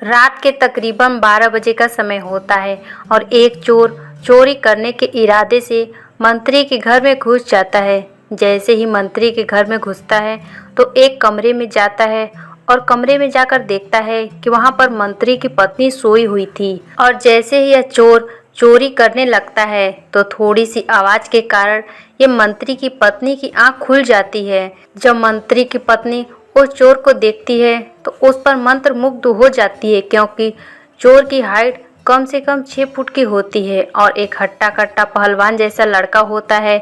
रात के तकरीबन 12 बजे का समय होता है और एक चोर चोरी करने के इरादे से मंत्री के घर में घुस जाता है। जैसे ही मंत्री के घर में घुसता है तो एक कमरे में जाता है और कमरे में जाकर देखता है कि वहां पर मंत्री की पत्नी सोई हुई थी। और जैसे ही यह चोर चोरी करने लगता है तो थोड़ी सी आवाज के कारण ये मंत्री की पत्नी की आंख खुल जाती है। जब मंत्री की पत्नी उस चोर को देखती है तो उस पर मंत्रमुग्ध हो जाती है, क्योंकि चोर की हाइट कम से कम 6 फुट की होती है और एक हट्टा कट्टा पहलवान जैसा लड़का होता है।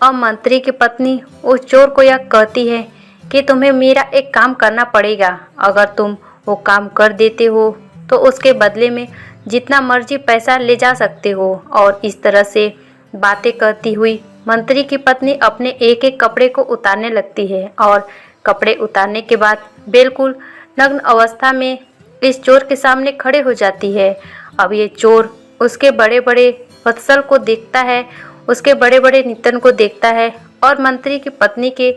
और मंत्री की पत्नी उस चोर को यह कहती है कि तुम्हें मेरा एक काम करना पड़ेगा। अगर तुम वो काम कर देते हो तो उसके बदले में जितना मर्जी पैसा ले जा सकते हो। और इस तरह से बातें करती हुई मंत्री की पत्नी अपने एक एक कपड़े को उतारने लगती है और कपड़े उतारने के बाद बिल्कुल नग्न अवस्था में इस चोर के सामने खड़े हो जाती है। अब ये चोर उसके बड़े बड़े वत्सल को देखता है, उसके बड़े बड़े नितन को देखता है और मंत्री की पत्नी के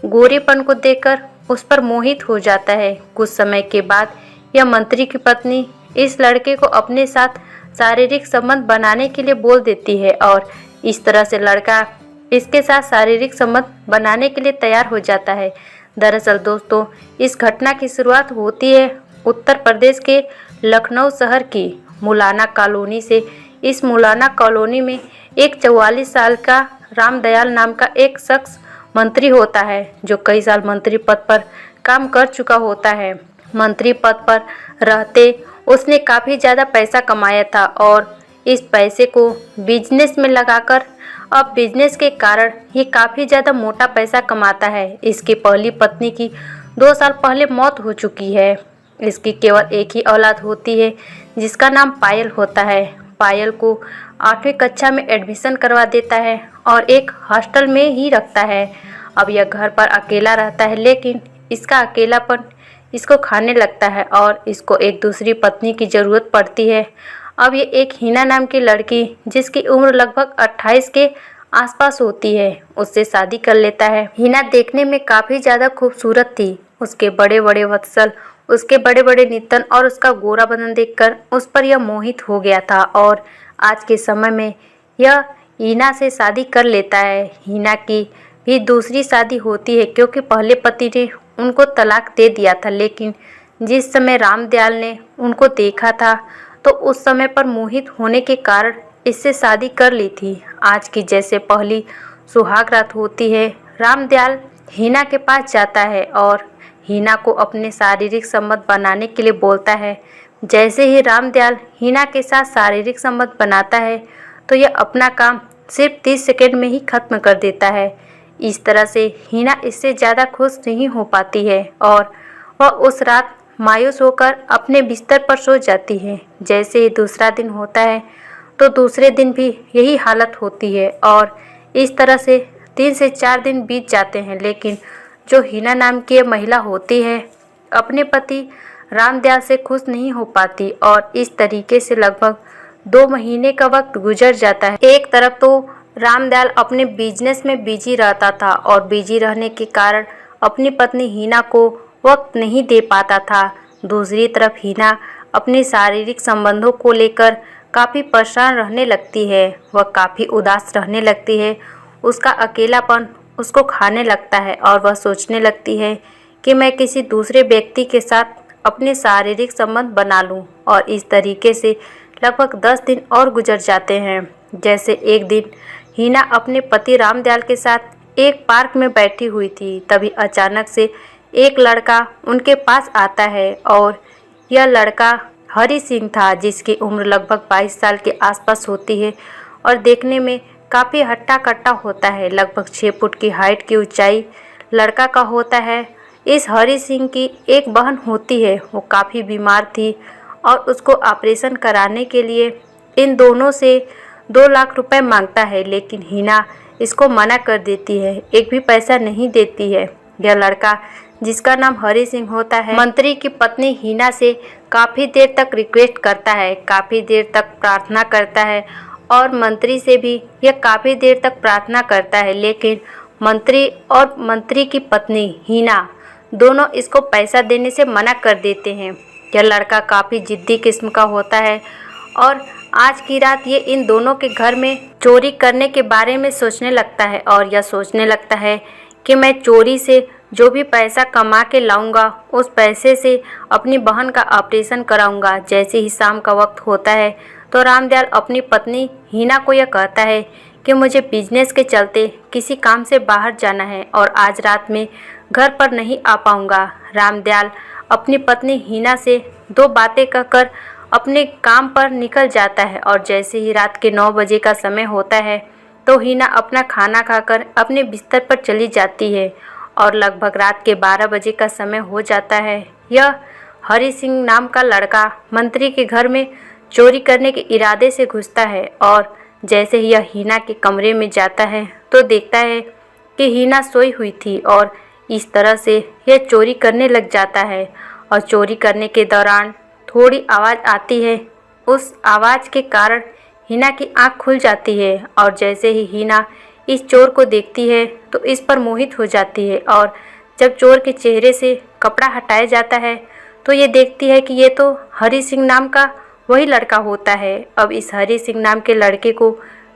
गोरेपन को देखकर उस पर मोहित हो जाता है। कुछ समय के बाद यह मंत्री की पत्नी इस लड़के को अपने साथ शारीरिक संबंध बनाने के लिए बोल देती है और इस तरह से लड़का इसके साथ शारीरिक संबंध बनाने के लिए तैयार हो जाता है। दरअसल दोस्तों, इस घटना की शुरुआत होती है उत्तर प्रदेश के लखनऊ शहर की मुलाना कॉलोनी से। इस मुलाना कॉलोनी में एक 44 साल का रामदयाल नाम का एक शख्स मंत्री होता है, जो कई साल मंत्री पद पर काम कर चुका होता है। मंत्री पद पर रहते उसने काफ़ी ज़्यादा पैसा कमाया था और इस पैसे को बिजनेस में लगाकर अब बिजनेस के कारण ये काफ़ी ज़्यादा मोटा पैसा कमाता है। इसकी पहली पत्नी की 2 साल पहले मौत हो चुकी है। इसकी केवल एक ही औलाद होती है जिसका नाम पायल होता है। पायल को 8वीं कक्षा में एडमिशन करवा देता है और एक हॉस्टल में ही रखता है। अब यह घर पर अकेला रहता है, लेकिन इसका अकेलापन इसको खाने लगता है और इसको एक दूसरी पत्नी की ज़रूरत पड़ती है। अब ये एक हिना नाम की लड़की, जिसकी उम्र लगभग 28 के आसपास होती है, उससे शादी कर लेता है। हिना देखने में काफ़ी ज़्यादा खूबसूरत थी। उसके बड़े बड़े वत्सल, उसके बड़े बड़े नितन और उसका गोरा बदन देखकर उस पर यह मोहित हो गया था और आज के समय में यह हिना से शादी कर लेता है। हिना की भी दूसरी शादी होती है, क्योंकि पहले पति ने उनको तलाक दे दिया था, लेकिन जिस समय रामदयाल ने उनको देखा था तो उस समय पर मोहित होने के कारण इससे शादी कर ली थी। आज की जैसे पहली सुहाग रात होती है, रामदयाल हिना के पास जाता है और हिना को अपने शारीरिक संबंध बनाने के लिए बोलता है। जैसे ही रामदयाल हिना के साथ शारीरिक संबंध बनाता है तो यह अपना काम सिर्फ 30 सेकंड में ही खत्म कर देता है। इस तरह से हिना इससे ज़्यादा खुश नहीं हो पाती है और वह उस रात मायूस होकर अपने बिस्तर पर सो जाती है। जैसे ही दूसरा दिन होता है तो दूसरे दिन भी यही हालत होती है और इस तरह से 3 से 4 दिन बीत जाते हैं, लेकिन जो हिना नाम की महिला होती है अपने पति रामदयाल से खुश नहीं हो पाती और इस तरीके से लगभग 2 महीने का वक्त गुजर जाता है। एक तरफ तो रामदयाल अपने बिजनेस में बिजी रहता था और बिजी रहने के कारण अपनी पत्नी हिना को वक्त नहीं दे पाता था। दूसरी तरफ हिना अपने शारीरिक संबंधों को लेकर काफ़ी परेशान रहने लगती है। वह काफ़ी उदास रहने लगती है। उसका अकेलापन उसको खाने लगता है और वह सोचने लगती है कि मैं किसी दूसरे व्यक्ति के साथ अपने शारीरिक संबंध बना लूं। और इस तरीके से लगभग 10 दिन और गुजर जाते हैं। जैसे एक दिन हिना अपने पति रामदयाल के साथ एक पार्क में बैठी हुई थी, तभी अचानक से एक लड़का उनके पास आता है और यह लड़का हरी सिंह था, जिसकी उम्र लगभग 22 साल के आसपास होती है और देखने में काफ़ी हट्टा कट्टा होता है। लगभग 6 फुट की हाइट की ऊंचाई लड़का का होता है। इस हरी सिंह की एक बहन होती है, वो काफ़ी बीमार थी और उसको ऑपरेशन कराने के लिए इन दोनों से 2 लाख रुपए मांगता है, लेकिन हिना इसको मना कर देती है, एक भी पैसा नहीं देती है। यह लड़का, जिसका नाम हरी सिंह होता है, मंत्री की पत्नी हिना से काफ़ी देर तक रिक्वेस्ट करता है, काफ़ी देर तक प्रार्थना करता है और मंत्री से भी यह काफ़ी देर तक प्रार्थना करता है, लेकिन मंत्री और मंत्री की पत्नी हिना दोनों इसको पैसा देने से मना कर देते हैं। यह लड़का काफ़ी जिद्दी किस्म का होता है और आज की रात ये इन दोनों के घर में चोरी करने के बारे में सोचने लगता है और यह सोचने लगता है कि मैं चोरी से जो भी पैसा कमा के लाऊंगा उस पैसे से अपनी बहन का ऑपरेशन कराऊंगा। जैसे ही शाम का वक्त होता है तो रामदयाल अपनी पत्नी हीना को यह कहता है कि मुझे बिजनेस के चलते किसी काम से बाहर जाना है और आज रात में घर पर नहीं आ पाऊंगा। रामदयाल अपनी पत्नी हीना से दो बातें कहकर अपने काम पर निकल जाता है और जैसे ही रात के 9 बजे का समय होता है तो हीना अपना खाना खाकर अपने बिस्तर पर चली जाती है और लगभग रात के 12 बजे का समय हो जाता है। यह हरि सिंह नाम का लड़का मंत्री के घर में चोरी करने के इरादे से घुसता है और जैसे ही यह हीना के कमरे में जाता है तो देखता है कि हीना सोई हुई थी और इस तरह से यह चोरी करने लग जाता है। और चोरी करने के दौरान थोड़ी आवाज़ आती है। उस आवाज़ के कारण हीना की आंख खुल जाती है और जैसे ही हीना इस चोर को देखती है तो इस पर मोहित हो जाती है और जब चोर के चेहरे से कपड़ा हटाया जाता है तो ये देखती है कि ये तो हरि सिंह नाम का वही लड़का होता है। अब इस हरि सिंह नाम के लड़के को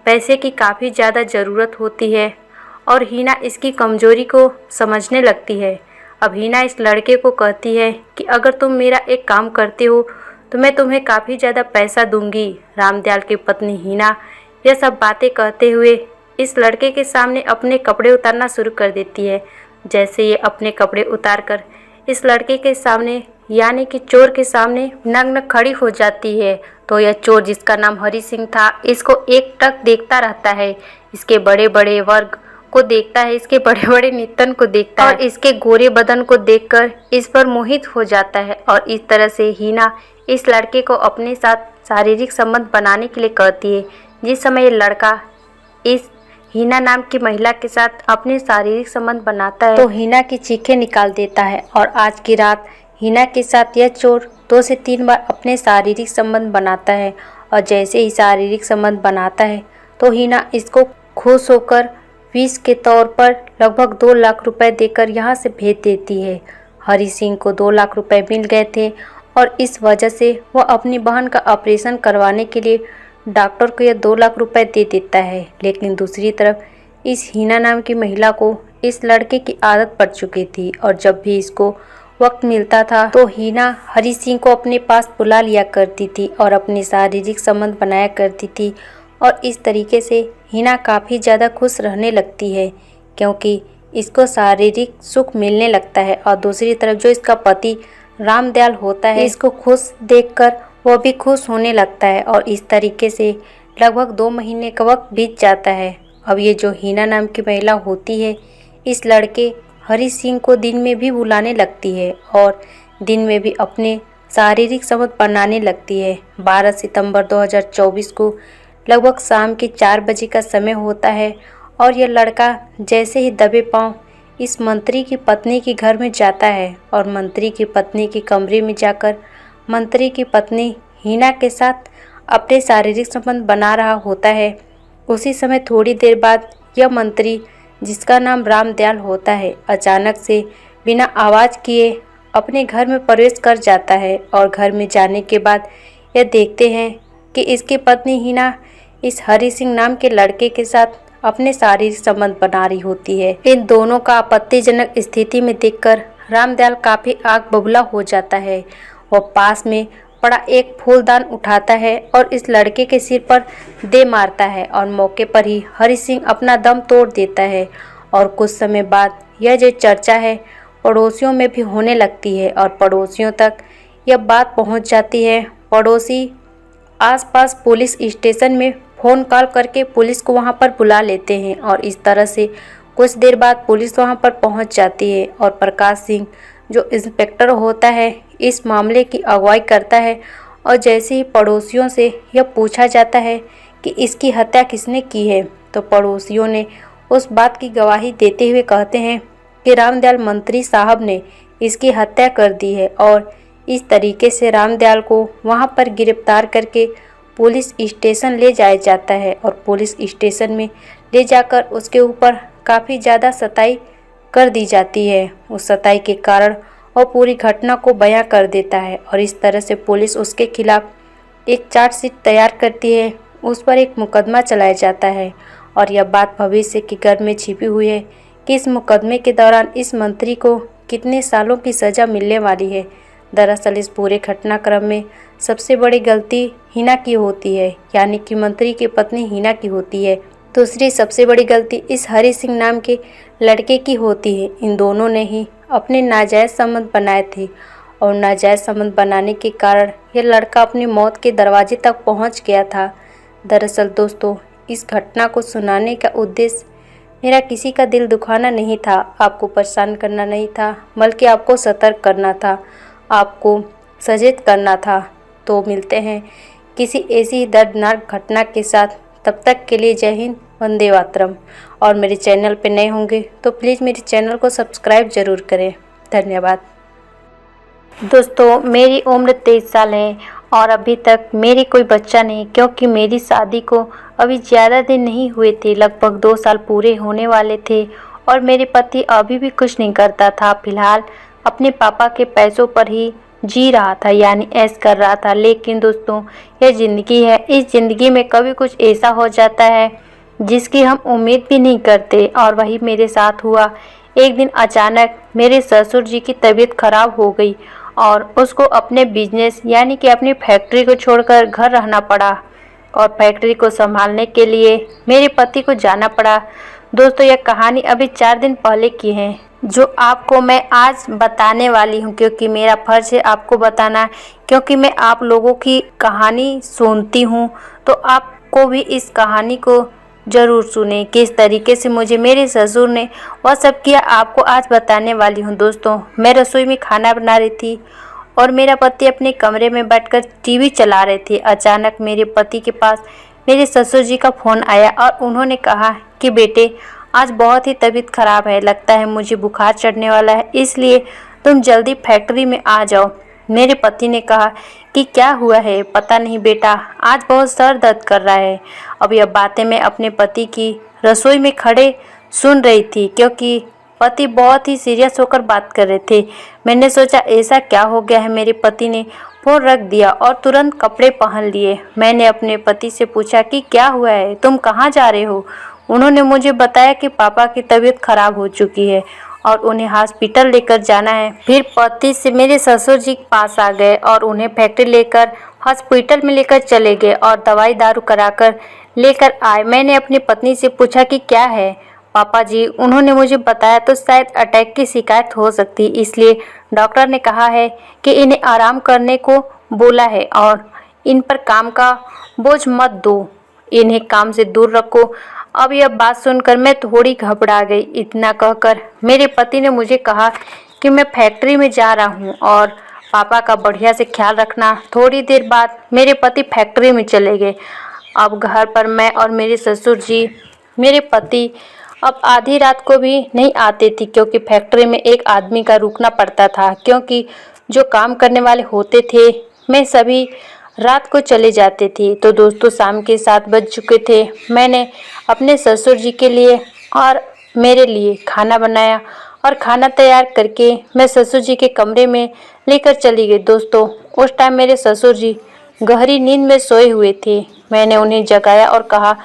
पैसे की काफ़ी ज़्यादा ज़रूरत होती है और हीना इसकी कमज़ोरी को समझने लगती है। अब हीना इस लड़के को कहती है कि अगर तुम मेरा एक काम करते हो तो मैं तुम्हें काफ़ी ज़्यादा पैसा दूंगी। रामदयाल की पत्नी हीना यह सब बातें कहते हुए इस लड़के के सामने अपने कपड़े उतारना शुरू कर देती है। जैसे ये अपने कपड़े उतार कर इस लड़के के सामने यानी कि चोर के सामने नग्न खड़ी हो जाती है तो यह चोर जिसका नाम हरि सिंह था इसको एकटक देखता रहता है। इसके बड़े बड़े वर्ग को देखता है, इसके बड़े बड़े नितन को देखता है और इसके गोरे बदन को देखकर इस पर मोहित हो जाता है और इस तरह से हीना इस लड़के को अपने साथ शारीरिक संबंध बनाने के लिए कहती है। जिस समय ये लड़का इस हीना नाम की महिला के साथ अपने शारीरिक संबंध बनाता है तो हीना की चीखें निकाल देता है और आज की रात हीना के साथ यह चोर 2 से 3 बार अपने शारीरिक संबंध बनाता है और जैसे ही शारीरिक संबंध बनाता है तो हीना इसको खुश होकर फीस के तौर पर लगभग 2 लाख रुपए देकर यहाँ से भेज देती है। हरि सिंह को 2 लाख रुपए मिल गए थे और इस वजह से वह अपनी बहन का ऑपरेशन करवाने के लिए डॉक्टर को यह 2 लाख रुपए दे देता है। लेकिन दूसरी तरफ इस हीना नाम की महिला को इस लड़के की आदत पड़ चुकी थी और जब भी इसको वक्त मिलता था तो हीना हरि सिंह को अपने पास बुला लिया करती थी और अपने शारीरिक संबंध बनाया करती थी और इस तरीके से हीना काफ़ी ज़्यादा खुश रहने लगती है क्योंकि इसको शारीरिक सुख मिलने लगता है और दूसरी तरफ जो इसका पति रामदयाल होता है इसको खुश देखकर वो भी खुश होने लगता है और इस तरीके से लगभग 2 महीने का वक्त बीत जाता है। अब ये जो हीना नाम की महिला होती है इस लड़के हरि सिंह को दिन में भी बुलाने लगती है और दिन में भी अपने शारीरिक संबंध बनाने लगती है। 12 सितंबर 2024 को लगभग शाम के 4 बजे का समय होता है और यह लड़का जैसे ही दबे पांव इस मंत्री की पत्नी के घर में जाता है और मंत्री की पत्नी के कमरे में जाकर मंत्री की पत्नी हीना के साथ अपने शारीरिक संबंध बना रहा होता है। उसी समय थोड़ी देर बाद यह मंत्री जिसका नाम रामदयाल होता है अचानक से बिना आवाज़ किए अपने घर में प्रवेश कर जाता है और घर में जाने के बाद यह देखते हैं कि इसकी पत्नी हीना इस हरि सिंह नाम के लड़के के साथ अपने शारीरिक संबंध बना रही होती है। इन दोनों का आपत्तिजनक स्थिति में देखकर रामदयाल काफ़ी आग बबूला हो जाता है। वह पास में पड़ा एक फूलदान उठाता है और इस लड़के के सिर पर दे मारता है और मौके पर ही हरि सिंह अपना दम तोड़ देता है। और कुछ समय बाद यह जो चर्चा है पड़ोसियों में भी होने लगती है और पड़ोसियों तक यह बात पहुंच जाती है। पड़ोसी आसपास पुलिस स्टेशन में फ़ोन कॉल करके पुलिस को वहां पर बुला लेते हैं और इस तरह से कुछ देर बाद पुलिस वहां पर पहुंच जाती है और प्रकाश सिंह जो इंस्पेक्टर होता है इस मामले की अगुवाई करता है। और जैसे ही पड़ोसियों से यह पूछा जाता है कि इसकी हत्या किसने की है तो पड़ोसियों ने उस बात की गवाही देते हुए कहते हैं कि रामदयाल मंत्री साहब ने इसकी हत्या कर दी है। और इस तरीके से रामदयाल को वहां पर गिरफ्तार करके पुलिस स्टेशन ले जाया जाता है और पुलिस स्टेशन में ले जाकर उसके ऊपर काफ़ी ज़्यादा सताई कर दी जाती है। उस सताई के कारण वो पूरी घटना को बयां कर देता है और इस तरह से पुलिस उसके खिलाफ एक चार्जशीट तैयार करती है, उस पर एक मुकदमा चलाया जाता है। और यह बात भविष्य की गर्भ में छिपी हुई है कि इस मुकदमे के दौरान इस मंत्री को कितने सालों की सज़ा मिलने वाली है। दरअसल इस पूरे घटनाक्रम में सबसे बड़ी गलती हिना की होती है, यानी कि मंत्री की पत्नी हिना की होती है। दूसरी सबसे बड़ी गलती इस हरि सिंह नाम के लड़के की होती है। इन दोनों ने ही अपने नाजायज़ संबंध बनाए थे और नाजायज़ संबंध बनाने के कारण यह लड़का अपनी मौत के दरवाजे तक पहुंच गया था। दरअसल दोस्तों, इस घटना को सुनाने का उद्देश्य मेरा किसी का दिल दुखाना नहीं था, आपको परेशान करना नहीं था, बल्कि आपको सतर्क करना था, आपको सचेत करना था। तो मिलते हैं किसी ऐसी दर्दनाक घटना के साथ। तब तक के लिए जय हिंद, वंदे मातरम। और मेरे चैनल पे नए होंगे तो प्लीज़ मेरे चैनल को सब्सक्राइब ज़रूर करें। धन्यवाद। दोस्तों, मेरी उम्र 23 साल है और अभी तक मेरी कोई बच्चा नहीं, क्योंकि मेरी शादी को अभी ज़्यादा दिन नहीं हुए थे, लगभग 2 साल पूरे होने वाले थे और मेरे पति अभी भी कुछ नहीं करता था। फिलहाल अपने पापा के पैसों पर ही जी रहा था, यानी ऐश कर रहा था। लेकिन दोस्तों, यह ज़िंदगी है, इस ज़िंदगी में कभी कुछ ऐसा हो जाता है जिसकी हम उम्मीद भी नहीं करते और वही मेरे साथ हुआ। एक दिन अचानक मेरे ससुर जी की तबीयत खराब हो गई और उसको अपने बिजनेस यानी कि अपनी फैक्ट्री को छोड़कर घर रहना पड़ा और फैक्ट्री को संभालने के लिए मेरे पति को जाना पड़ा। दोस्तों, यह कहानी अभी 4 दिन पहले की है, जो आपको मैं आज बताने वाली हूँ, क्योंकि मेरा फ़र्ज़ है आपको बताना। क्योंकि मैं आप लोगों की कहानी सुनती हूँ तो आपको भी इस कहानी को ज़रूर सुने, किस तरीके से मुझे मेरे ससुर ने वह सब किया, आपको आज बताने वाली हूँ। दोस्तों, मैं रसोई में खाना बना रही थी और मेरा पति अपने कमरे में बैठकर टीवी चला रहे थे। अचानक मेरे पति के पास मेरे ससुर जी का फ़ोन आया और उन्होंने कहा कि बेटे, आज बहुत ही तबीयत ख़राब है, लगता है मुझे बुखार चढ़ने वाला है, इसलिए तुम जल्दी फैक्ट्री में आ जाओ। मेरे पति ने कहा कि क्या हुआ है? पता नहीं बेटा, आज बहुत सर दर्द कर रहा है। अब यह बातें मैं अपने पति की रसोई में खड़े सुन रही थी, क्योंकि पति बहुत ही सीरियस होकर बात कर रहे थे। मैंने सोचा ऐसा क्या हो गया है। मेरे पति ने फ़ोन रख दिया और तुरंत कपड़े पहन लिए। मैंने अपने पति से पूछा कि क्या हुआ है, तुम कहाँ जा रहे हो? उन्होंने मुझे बताया कि पापा की तबीयत खराब हो चुकी है और उन्हें हॉस्पिटल लेकर जाना है। फिर पति से मेरे ससुर जी के पास आ गए और उन्हें फैक्ट्री लेकर हॉस्पिटल में लेकर चले गए और दवाई दारू कराकर लेकर आए। मैंने अपनी पत्नी से पूछा कि क्या है पापा जी? उन्होंने मुझे बताया तो शायद अटैक की शिकायत हो सकती है, इसलिए डॉक्टर ने कहा है कि इन्हें आराम करने को बोला है और इन पर काम का बोझ मत दो, इन्हें काम से दूर रखो। अब यह बात सुनकर मैं थोड़ी घबरा गई। इतना कहकर मेरे पति ने मुझे कहा कि मैं फैक्ट्री में जा रहा हूँ और पापा का बढ़िया से ख्याल रखना। थोड़ी देर बाद मेरे पति फैक्ट्री में चले गए। अब घर पर मैं और मेरे ससुर जी, मेरे पति अब आधी रात को भी नहीं आते थे, क्योंकि फैक्ट्री में एक आदमी का रुकना पड़ता था, क्योंकि जो काम करने वाले होते थे मैं सभी रात को चले जाते थे। तो दोस्तों, शाम के 7 बज चुके थे। मैंने अपने ससुर जी के लिए और मेरे लिए खाना बनाया और खाना तैयार करके मैं ससुर जी के कमरे में लेकर चली गई। दोस्तों, उस टाइम मेरे ससुर जी गहरी नींद में सोए हुए थे। मैंने उन्हें जगाया और कहा,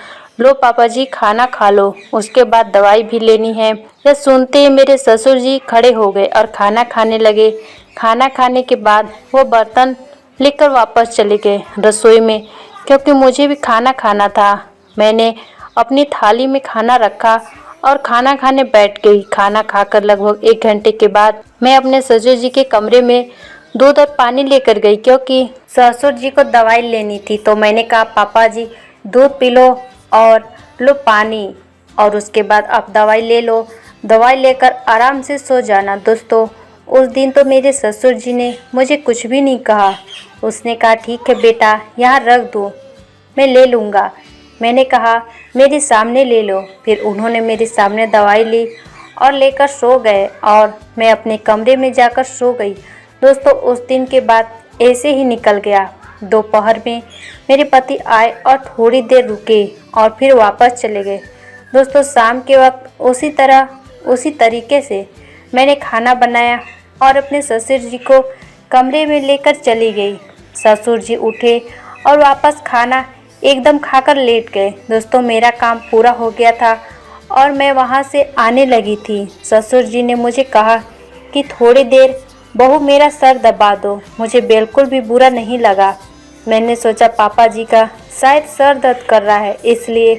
लो पापा जी, खाना खा लो, उसके बाद दवाई भी लेनी है। यह सुनते ही मेरे ससुर जी खड़े हो गए और खाना खाने लगे। खाना खाने के बाद वो बर्तन लेकर वापस चले गए रसोई में, क्योंकि मुझे भी खाना खाना था। मैंने अपनी थाली में खाना रखा और खाना खाने बैठ गई। खाना खाकर लगभग 1 घंटे के बाद मैं अपने ससुर जी के कमरे में दूध और पानी लेकर गई, क्योंकि ससुर जी को दवाई लेनी थी। तो मैंने कहा, पापा जी दूध पी लो और लो पानी, और उसके बाद आप दवाई ले लो, दवाई लेकर आराम से सो जाना। दोस्तों, उस दिन तो मेरे ससुर जी ने मुझे कुछ भी नहीं कहा। उसने कहा, ठीक है बेटा, यहाँ रख दो, मैं ले लूँगा। मैंने कहा, मेरे सामने ले लो। फिर उन्होंने मेरे सामने दवाई ली और लेकर सो गए और मैं अपने कमरे में जाकर सो गई। दोस्तों, उस दिन के बाद ऐसे ही निकल गया। दोपहर में मेरे पति आए और थोड़ी देर रुके और फिर वापस चले गए। दोस्तों, शाम के वक्त उसी तरीके से मैंने खाना बनाया और अपने ससुर जी को कमरे में लेकर चली गई। ससुर जी उठे और वापस खाना एकदम खाकर लेट गए। दोस्तों, मेरा काम पूरा हो गया था और मैं वहाँ से आने लगी थी। ससुर जी ने मुझे कहा कि थोड़ी देर बहू मेरा सर दबा दो। मुझे बिल्कुल भी बुरा नहीं लगा। मैंने सोचा पापा जी का शायद सर दर्द कर रहा है, इसलिए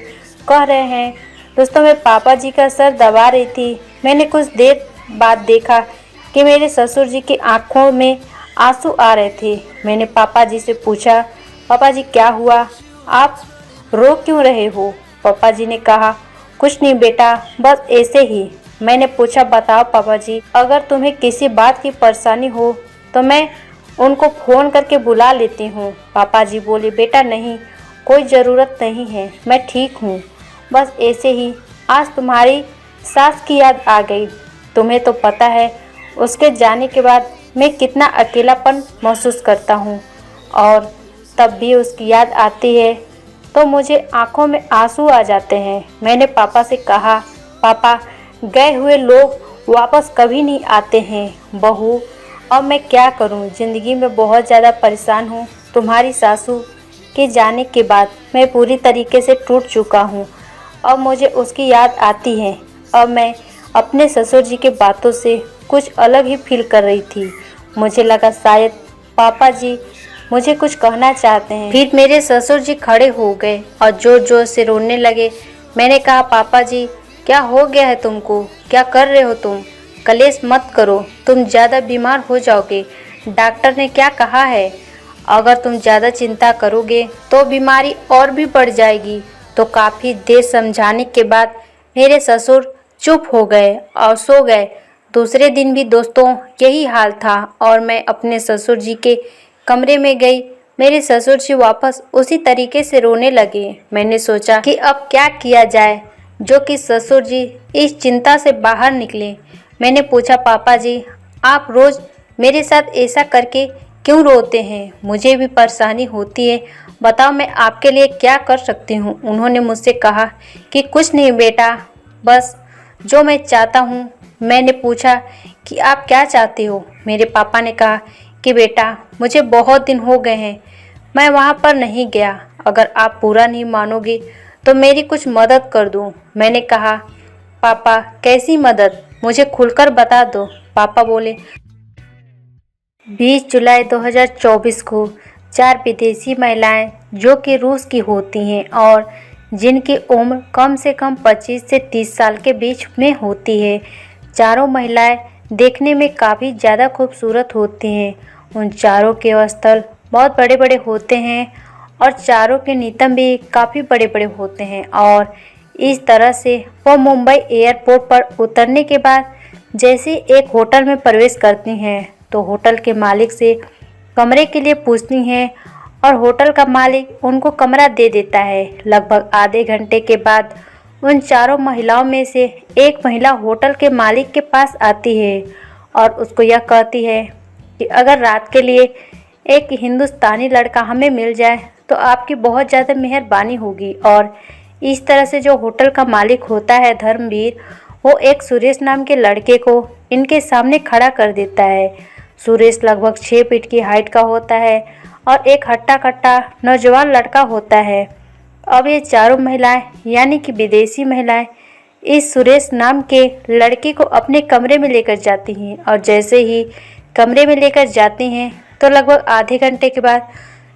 कह रहे हैं। दोस्तों, मैं पापा जी का सर दबा रही थी। मैंने कुछ देर बाद देखा कि मेरे ससुर जी की आंखों में आंसू आ रहे थे। मैंने पापा जी से पूछा, पापा जी क्या हुआ, आप रो क्यों रहे हो? पापा जी ने कहा, कुछ नहीं बेटा, बस ऐसे ही। मैंने पूछा, बताओ पापा जी, अगर तुम्हें किसी बात की परेशानी हो तो मैं उनको फ़ोन करके बुला लेती हूँ। पापा जी बोले, बेटा नहीं, कोई ज़रूरत नहीं है, मैं ठीक हूँ। बस ऐसे ही आज तुम्हारी सास की याद आ गई। तुम्हें तो पता है उसके जाने के बाद मैं कितना अकेलापन महसूस करता हूँ, और तब भी उसकी याद आती है तो मुझे आंखों में आंसू आ जाते हैं। मैंने पापा से कहा, पापा, गए हुए लोग वापस कभी नहीं आते हैं। बहू, अब मैं क्या करूं? ज़िंदगी में बहुत ज़्यादा परेशान हूं। तुम्हारी सासू के जाने के बाद मैं पूरी तरीके से टूट चुका हूं। अब मुझे उसकी याद आती है। अब मैं अपने ससुर जी के बातों से कुछ अलग ही फील कर रही थी। मुझे लगा शायद पापा जी मुझे कुछ कहना चाहते हैं। फिर मेरे ससुर जी खड़े हो गए और जोर जोर से रोने लगे। मैंने कहा, पापा जी, क्या हो गया है तुमको? क्या कर रहे हो तुम? कलेश मत करो, तुम ज़्यादा बीमार हो जाओगे। डॉक्टर ने क्या कहा है? अगर तुम ज़्यादा चिंता करोगे तो बीमारी और भी बढ़ जाएगी। तो काफ़ी देर समझाने के बाद मेरे ससुर चुप हो गए और सो गए। दूसरे दिन भी दोस्तों यही हाल था और मैं अपने ससुर जी के कमरे में गई। मेरे ससुर जी वापस उसी तरीके से रोने लगे। मैंने सोचा कि अब क्या किया जाए जो कि ससुर जी इस चिंता से बाहर निकले। मैंने पूछा, पापा जी, आप रोज़ मेरे साथ ऐसा करके क्यों रोते हैं? मुझे भी परेशानी होती है, बताओ मैं आपके लिए क्या कर सकती हूँ? उन्होंने मुझसे कहा कि कुछ नहीं बेटा, बस जो मैं चाहता हूँ। मैंने पूछा कि आप क्या चाहते हो? मेरे पापा ने कहा कि बेटा, मुझे बहुत दिन हो गए हैं, मैं वहाँ पर नहीं गया। अगर आप पूरा नहीं मानोगे तो मेरी कुछ मदद कर दो। मैंने कहा, पापा कैसी मदद? मुझे खुलकर बता दो। पापा बोले, 20 जुलाई 2024 को 4 विदेशी महिलाएं जो कि रूस की होती हैं और जिनकी उम्र कम से कम 25 से 30 साल के बीच में होती है। चारों महिलाएं देखने में काफ़ी ज़्यादा खूबसूरत होती हैं। उन चारों के स्थल बहुत बड़े बड़े होते हैं और चारों के नितंब भी काफ़ी बड़े बड़े होते हैं। और इस तरह से वो मुंबई एयरपोर्ट पर उतरने के बाद जैसे एक होटल में प्रवेश करती हैं तो होटल के मालिक से कमरे के लिए पूछती हैं और होटल का मालिक उनको कमरा दे देता है। लगभग आधे घंटे के बाद उन चारों महिलाओं में से एक महिला होटल के मालिक के पास आती है और उसको यह कहती है कि अगर रात के लिए एक हिंदुस्तानी लड़का हमें मिल जाए तो आपकी बहुत ज़्यादा मेहरबानी होगी। और इस तरह से जो होटल का मालिक होता है धर्मवीर, वो एक सुरेश नाम के लड़के को इनके सामने खड़ा कर देता है। सुरेश लगभग 6 फीट की हाइट का होता है और एक हट्टा कट्टा नौजवान लड़का होता है। अब ये चारों महिलाएं यानी कि विदेशी महिलाएं इस सुरेश नाम के लड़के को अपने कमरे में लेकर जाती हैं और जैसे ही कमरे में लेकर जाती हैं तो लगभग आधे घंटे के बाद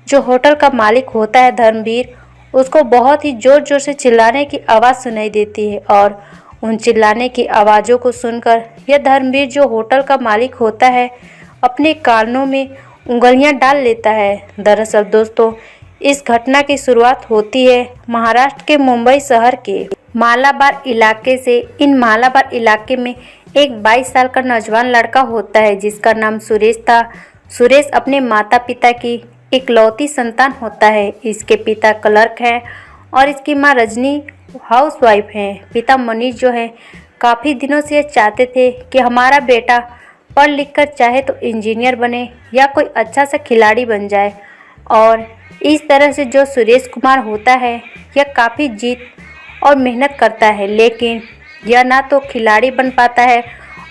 जो होटल का मालिक होता है धर्मवीर, उसको बहुत ही ज़ोर ज़ोर से चिल्लाने की आवाज़ सुनाई देती है। और उन चिल्लाने की आवाज़ों को सुनकर यह धर्मवीर जो होटल का मालिक होता है अपने कानों में उंगलियां डाल लेता है। दरअसल दोस्तों, इस घटना की शुरुआत होती है महाराष्ट्र के मुंबई शहर के मालाबार इलाके से। इन मालाबार इलाके में एक 22 साल का नौजवान लड़का होता है जिसका नाम सुरेश था। सुरेश अपने माता पिता की इकलौती संतान होता है। इसके पिता क्लर्क हैं और इसकी माँ रजनी हाउसवाइफ हैं। पिता मनीष जो है काफ़ी दिनों से चाहते थे कि हमारा बेटा पढ़ लिख कर चाहे तो इंजीनियर बने या कोई अच्छा सा खिलाड़ी बन जाए। और इस तरह से जो सुरेश कुमार होता है यह काफ़ी जिद और मेहनत करता है, लेकिन यह ना तो खिलाड़ी बन पाता है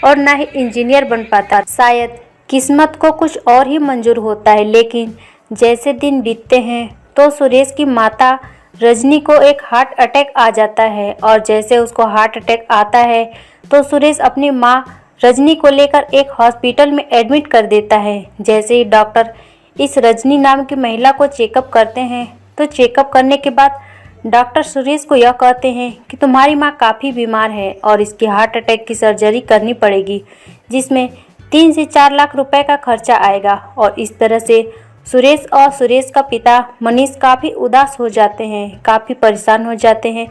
और ना ही इंजीनियर बन पाता। शायद किस्मत को कुछ और ही मंजूर होता है। लेकिन जैसे दिन बीतते हैं तो सुरेश की माता रजनी को एक हार्ट अटैक आ जाता है, और जैसे उसको हार्ट अटैक आता है तो सुरेश अपनी माँ रजनी को लेकर एक हॉस्पिटल में एडमिट कर देता है। जैसे ही डॉक्टर इस रजनी नाम की महिला को चेकअप करते हैं तो चेकअप करने के बाद डॉक्टर सुरेश को यह कहते हैं कि तुम्हारी माँ काफ़ी बीमार है और इसकी हार्ट अटैक की सर्जरी करनी पड़ेगी, जिसमें 3 से 4 लाख रुपए का खर्चा आएगा। और इस तरह से सुरेश और सुरेश का पिता मनीष काफ़ी उदास हो जाते हैं, काफ़ी परेशान हो जाते हैं।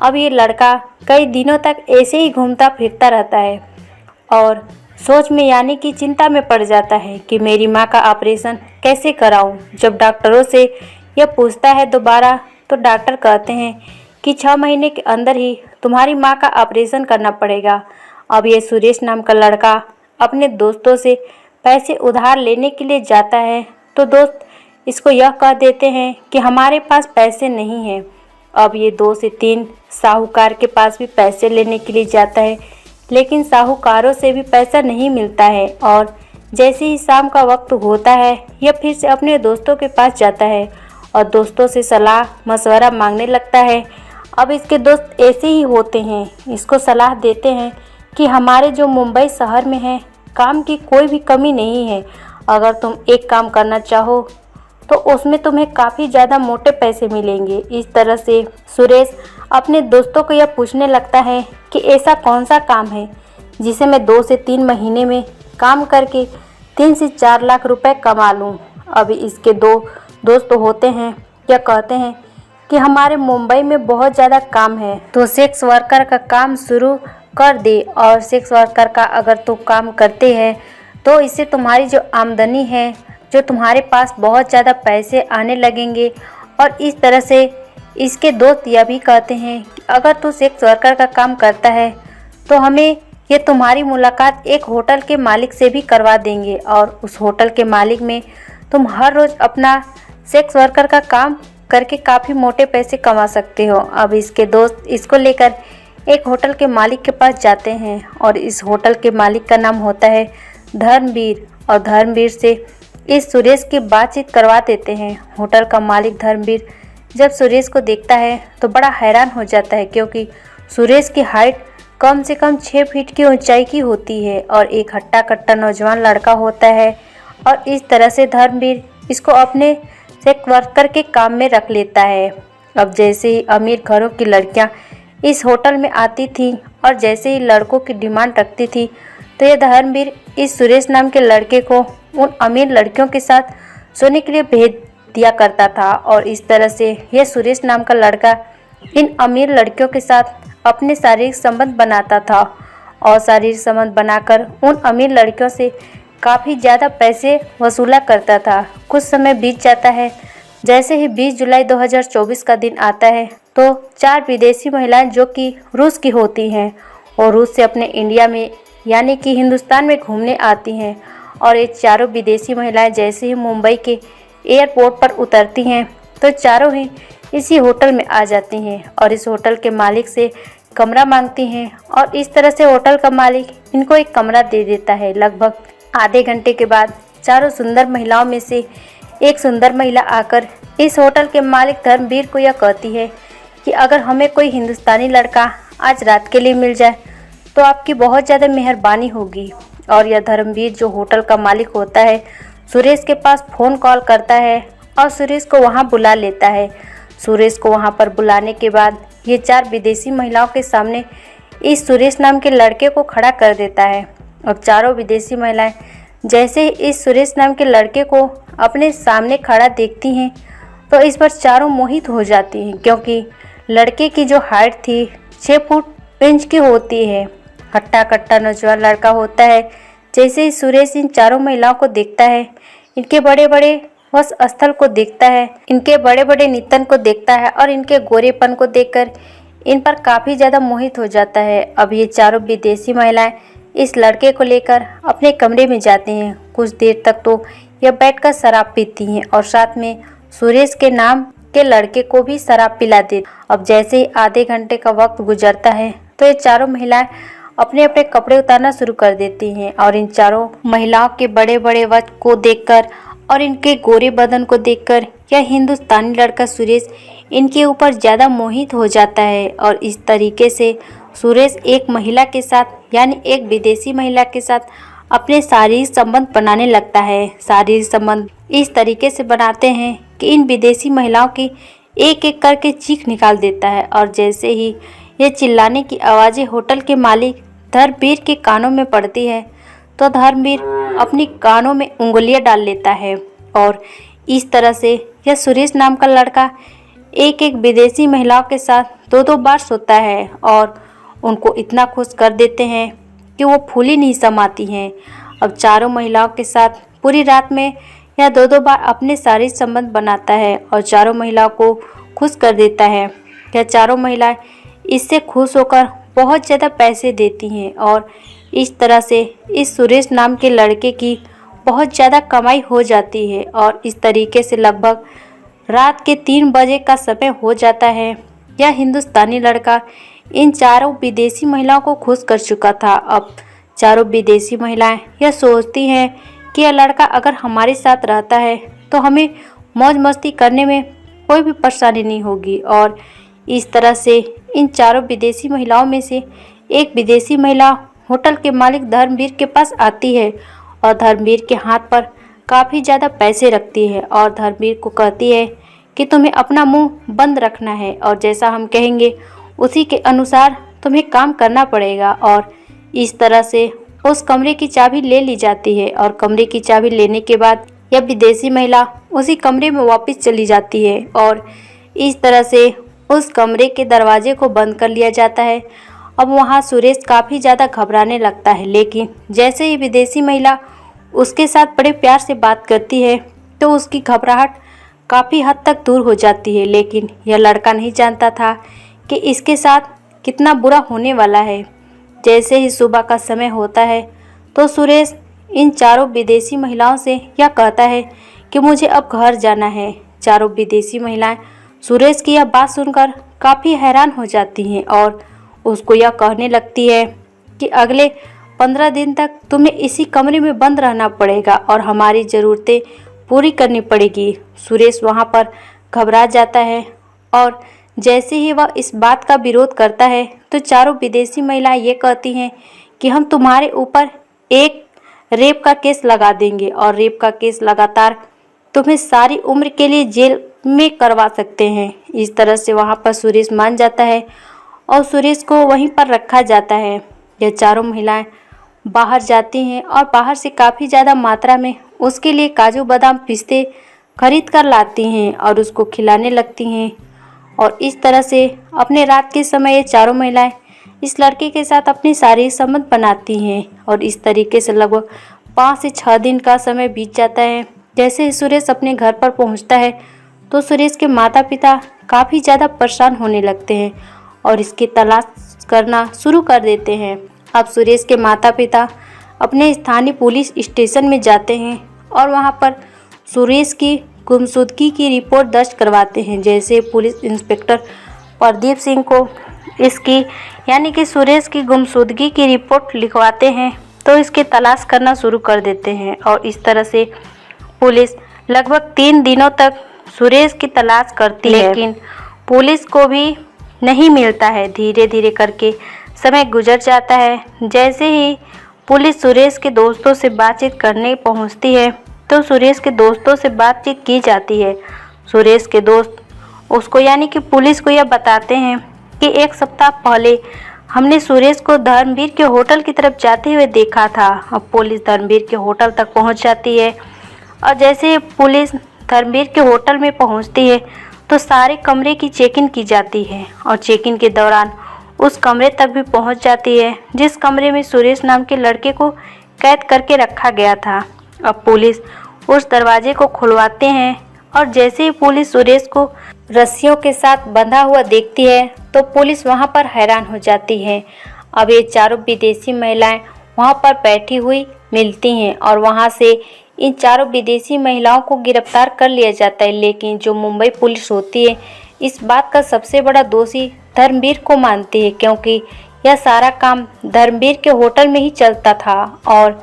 अब ये लड़का कई दिनों तक ऐसे ही घूमता फिरता रहता है और सोच में यानी कि चिंता में पड़ जाता है कि मेरी माँ का ऑपरेशन कैसे कराऊं। जब डॉक्टरों से यह पूछता है दोबारा तो डॉक्टर कहते हैं कि 6 महीने के अंदर ही तुम्हारी माँ का ऑपरेशन करना पड़ेगा। अब ये सुरेश नाम का लड़का अपने दोस्तों से पैसे उधार लेने के लिए जाता है तो दोस्त इसको यह कह देते हैं कि हमारे पास पैसे नहीं हैं। अब ये 2 से 3 साहूकार के पास भी पैसे लेने के लिए जाता है, लेकिन साहूकारों से भी पैसा नहीं मिलता है। और जैसे ही शाम का वक्त होता है यह फिर से अपने दोस्तों के पास जाता है और दोस्तों से सलाह मशवरा मांगने लगता है। अब इसके दोस्त ऐसे ही होते हैं, इसको सलाह देते हैं कि हमारे जो मुंबई शहर में है काम की कोई भी कमी नहीं है। अगर तुम एक काम करना चाहो तो उसमें तुम्हें काफ़ी ज़्यादा मोटे पैसे मिलेंगे। इस तरह से सुरेश अपने दोस्तों को यह पूछने लगता है कि ऐसा कौन सा काम है जिसे मैं 2 से 3 महीने में काम करके 3 से 4 लाख रुपए कमा लूँ। अभी इसके 2 दोस्त होते हैं, क्या कहते हैं कि हमारे मुंबई में बहुत ज़्यादा काम है तो सेक्स वर्कर का काम शुरू कर दे, और सेक्स वर्कर का अगर तुम काम करते हैं तो इससे तुम्हारी जो आमदनी है, जो तुम्हारे पास बहुत ज़्यादा पैसे आने लगेंगे। और इस तरह से इसके दोस्त यह भी कहते हैं कि अगर तू सेक्स वर्कर का काम करता है तो हमें ये तुम्हारी मुलाकात एक होटल के मालिक से भी करवा देंगे, और उस होटल के मालिक में तुम हर रोज़ अपना सेक्स वर्कर का काम करके काफ़ी मोटे पैसे कमा सकते हो। अब इसके दोस्त इसको लेकर एक होटल के मालिक के पास जाते हैं, और इस होटल के मालिक का नाम होता है धर्मवीर, और धर्मवीर से इस सुरेश की बातचीत करवा देते हैं। होटल का मालिक धर्मवीर जब सुरेश को देखता है तो बड़ा हैरान हो जाता है, क्योंकि सुरेश की हाइट कम से कम 6 फीट की ऊंचाई की होती है और एक हट्टा कट्टा नौजवान लड़का होता है। और इस तरह से धर्मवीर इसको अपने सेक्स वर्कर के काम में रख लेता है। अब जैसे ही अमीर घरों की लड़कियां इस होटल में आती थी और जैसे ही लड़कों की डिमांड रखती थी तो ये धर्मवीर इस सुरेश नाम के लड़के को उन अमीर लड़कियों के साथ सोने के लिए भेज दिया करता था। और इस तरह से यह सुरेश नाम का लड़का इन अमीर लड़कियों के साथ अपने शारीरिक संबंध बनाता था, और शारीरिक संबंध बनाकर उन अमीर लड़कियों से काफ़ी ज़्यादा पैसे वसूला करता था। कुछ समय बीत जाता है। जैसे ही 20 जुलाई 2024 का दिन आता है तो 4 विदेशी महिलाएं जो कि रूस की होती हैं और रूस से अपने इंडिया में यानी कि हिंदुस्तान में घूमने आती हैं। और ये चारों विदेशी महिलाएं जैसे ही मुंबई के एयरपोर्ट पर उतरती हैं तो चारों ही इसी होटल में आ जाती हैं और इस होटल के मालिक से कमरा मांगती हैं। और इस तरह से होटल का मालिक इनको एक कमरा दे देता है। लगभग आधे घंटे के बाद चारों सुंदर महिलाओं में से एक सुंदर महिला आकर इस होटल के मालिक धर्मवीर को यह कहती है कि अगर हमें कोई हिंदुस्तानी लड़का आज रात के लिए मिल जाए तो आपकी बहुत ज़्यादा मेहरबानी होगी। और यह धर्मवीर जो होटल का मालिक होता है सुरेश के पास फ़ोन कॉल करता है और सुरेश को वहां बुला लेता है। सुरेश को वहां पर बुलाने के बाद ये 4 विदेशी महिलाओं के सामने इस सुरेश नाम के लड़के को खड़ा कर देता है। अब चारों विदेशी महिलाएं जैसे ही इस सुरेश नाम के लड़के को अपने सामने खड़ा देखती हैं तो इस पर चारों मोहित हो जाती हैं, क्योंकि लड़के की जो हाइट थी 6 फुट इंच की होती है। हट्टा कट्टा नौजवान लड़का होता है। जैसे ही सुरेश इन चारों महिलाओं को देखता है, इनके बड़े बड़े वक्ष स्थल को देखता है, इनके बड़े बड़े नितन को देखता है और इनके गोरेपन को देखकर इन पर काफ़ी ज़्यादा मोहित हो जाता है। अब ये चारों विदेशी महिलाएं इस लड़के को लेकर अपने कमरे में जाती हैं। कुछ देर तक तो यह बैठकर शराब पीती हैं और साथ में सुरेश के नाम के लड़के को भी शराब पिला देती। अब जैसे ही आधे घंटे का वक्त गुजरता है तो ये चारों महिलाएं अपने अपने कपड़े उतारना शुरू कर देती हैं और इन चारों महिलाओं के बड़े बड़े वजन को देखकर और इनके गोरे बदन को देखकर यह हिंदुस्तानी लड़का सुरेश इनके ऊपर ज़्यादा मोहित हो जाता है। और इस तरीके से सुरेश एक महिला के साथ यानी एक विदेशी महिला के साथ अपने शारीरिक संबंध बनाने लगता है। शारीरिक संबंध इस तरीके से बनाते हैं कि इन विदेशी महिलाओं की एक एक करके चीख निकाल देता है। और जैसे ही ये चिल्लाने की आवाज़ें होटल के मालिक धर्मवीर के कानों में पड़ती है तो धर्मवीर अपनी कानों में उंगलियां डाल लेता है। और इस तरह से यह सुरेश नाम का लड़का एक एक विदेशी महिलाओं के साथ दो दो बार सोता है और उनको इतना खुश कर देते हैं कि वो फूल ही नहीं समाती हैं। अब चारों महिलाओं के साथ पूरी रात में यह दो दो बार अपने शारीरिक संबंध बनाता है और चारों महिलाओं को खुश कर देता है। यह चारों महिलाएं इससे खुश होकर बहुत ज़्यादा पैसे देती हैं और इस तरह से इस सुरेश नाम के लड़के की बहुत ज़्यादा कमाई हो जाती है। और इस तरीके से लगभग रात के 3 बजे का समय हो जाता है। यह हिंदुस्तानी लड़का इन चारों विदेशी महिलाओं को खुश कर चुका था। अब चारों विदेशी महिलाएं यह सोचती हैं कि यह लड़का अगर हमारे साथ रहता है तो हमें मौज मस्ती करने में कोई भी परेशानी नहीं होगी। और इस तरह से इन चारों विदेशी महिलाओं में से एक विदेशी महिला होटल के मालिक धर्मवीर के पास आती है और धर्मवीर के हाथ पर काफ़ी ज़्यादा पैसे रखती है और धर्मवीर को कहती है कि तुम्हें अपना मुंह बंद रखना है और जैसा हम कहेंगे उसी के अनुसार तुम्हें काम करना पड़ेगा। और इस तरह से उस कमरे की चाबी ले ली जाती है और कमरे की चाबी लेने के बाद यह विदेशी महिला उसी कमरे में वापस चली जाती है और इस तरह से उस कमरे के दरवाजे को बंद कर लिया जाता है। अब वहाँ सुरेश काफ़ी ज़्यादा घबराने लगता है, लेकिन जैसे ही विदेशी महिला उसके साथ बड़े प्यार से बात करती है तो उसकी घबराहट काफ़ी हद तक दूर हो जाती है। लेकिन यह लड़का नहीं जानता था कि इसके साथ कितना बुरा होने वाला है। जैसे ही सुबह का समय होता है तो सुरेश इन चारों विदेशी महिलाओं से यह कहता है कि मुझे अब घर जाना है। चारों विदेशी महिलाएं सुरेश की यह बात सुनकर काफ़ी हैरान हो जाती हैं और उसको यह कहने लगती है कि अगले 15 दिन तक तुम्हें इसी कमरे में बंद रहना पड़ेगा और हमारी ज़रूरतें पूरी करनी पड़ेगी। सुरेश वहाँ पर घबरा जाता है और जैसे ही वह इस बात का विरोध करता है तो चारों विदेशी महिलाएं ये कहती हैं कि हम तुम्हारे ऊपर एक रेप का केस लगा देंगे और रेप का केस लगातार तुम्हें सारी उम्र के लिए जेल में करवा सकते हैं। इस तरह से वहाँ पर सुरेश मान जाता है और सुरेश को वहीं पर रखा जाता है। यह चारों महिलाएं बाहर जाती हैं और बाहर से काफ़ी ज़्यादा मात्रा में उसके लिए काजू बादाम पिस्ते खरीद कर लाती हैं और उसको खिलाने लगती हैं। और इस तरह से अपने रात के समय ये चारों महिलाएं इस लड़के के साथ अपनी शारीरिक संबंध बनाती हैं और इस तरीके से लगभग 5 से 6 दिन का समय बीत जाता है। जैसे ही सुरेश अपने घर पर पहुंचता है तो सुरेश के माता पिता काफ़ी ज़्यादा परेशान होने लगते हैं और इसकी तलाश करना शुरू कर देते हैं। अब सुरेश के माता पिता अपने स्थानीय पुलिस स्टेशन में जाते हैं और वहां पर सुरेश की गुमशुदगी की रिपोर्ट दर्ज करवाते हैं। जैसे पुलिस इंस्पेक्टर प्रदीप सिंह को इसकी यानी कि सुरेश की गुमशुदगी की रिपोर्ट लिखवाते हैं तो इसकी तलाश करना शुरू कर देते हैं और इस तरह से पुलिस लगभग 3 दिनों तक सुरेश की तलाश करती है, लेकिन पुलिस को भी नहीं मिलता है। धीरे धीरे करके समय गुजर जाता है। जैसे ही पुलिस सुरेश के दोस्तों से बातचीत करने पहुंचती है तो सुरेश के दोस्तों से बातचीत की जाती है। सुरेश के दोस्त उसको यानी कि पुलिस को यह बताते हैं कि 1 सप्ताह पहले हमने सुरेश को धर्मवीर के होटल की तरफ जाते हुए देखा था। अब पुलिस धर्मवीर के होटल तक पहुंच जाती है और जैसे पुलिस धर्मवीर के होटल में पहुंचती है तो सारे कमरे की चेकिंग की जाती है और चेकिंग के दौरान उस कमरे तक भी पहुंच जाती है जिस कमरे में सुरेश नाम के लड़के को कैद करके रखा गया था। अब पुलिस उस दरवाजे को खुलवाते हैं और जैसे ही पुलिस सुरेश को रस्सियों के साथ बंधा हुआ देखती है तो पुलिस वहां पर हैरान हो जाती है। अब ये चारों विदेशी महिलाएं वहां पर बैठी हुई मिलती हैं और वहां से इन चारों विदेशी महिलाओं को गिरफ्तार कर लिया जाता है। लेकिन जो मुंबई पुलिस होती है इस बात का सबसे बड़ा दोषी धर्मवीर को मानती है, क्योंकि यह सारा काम धर्मवीर के होटल में ही चलता था और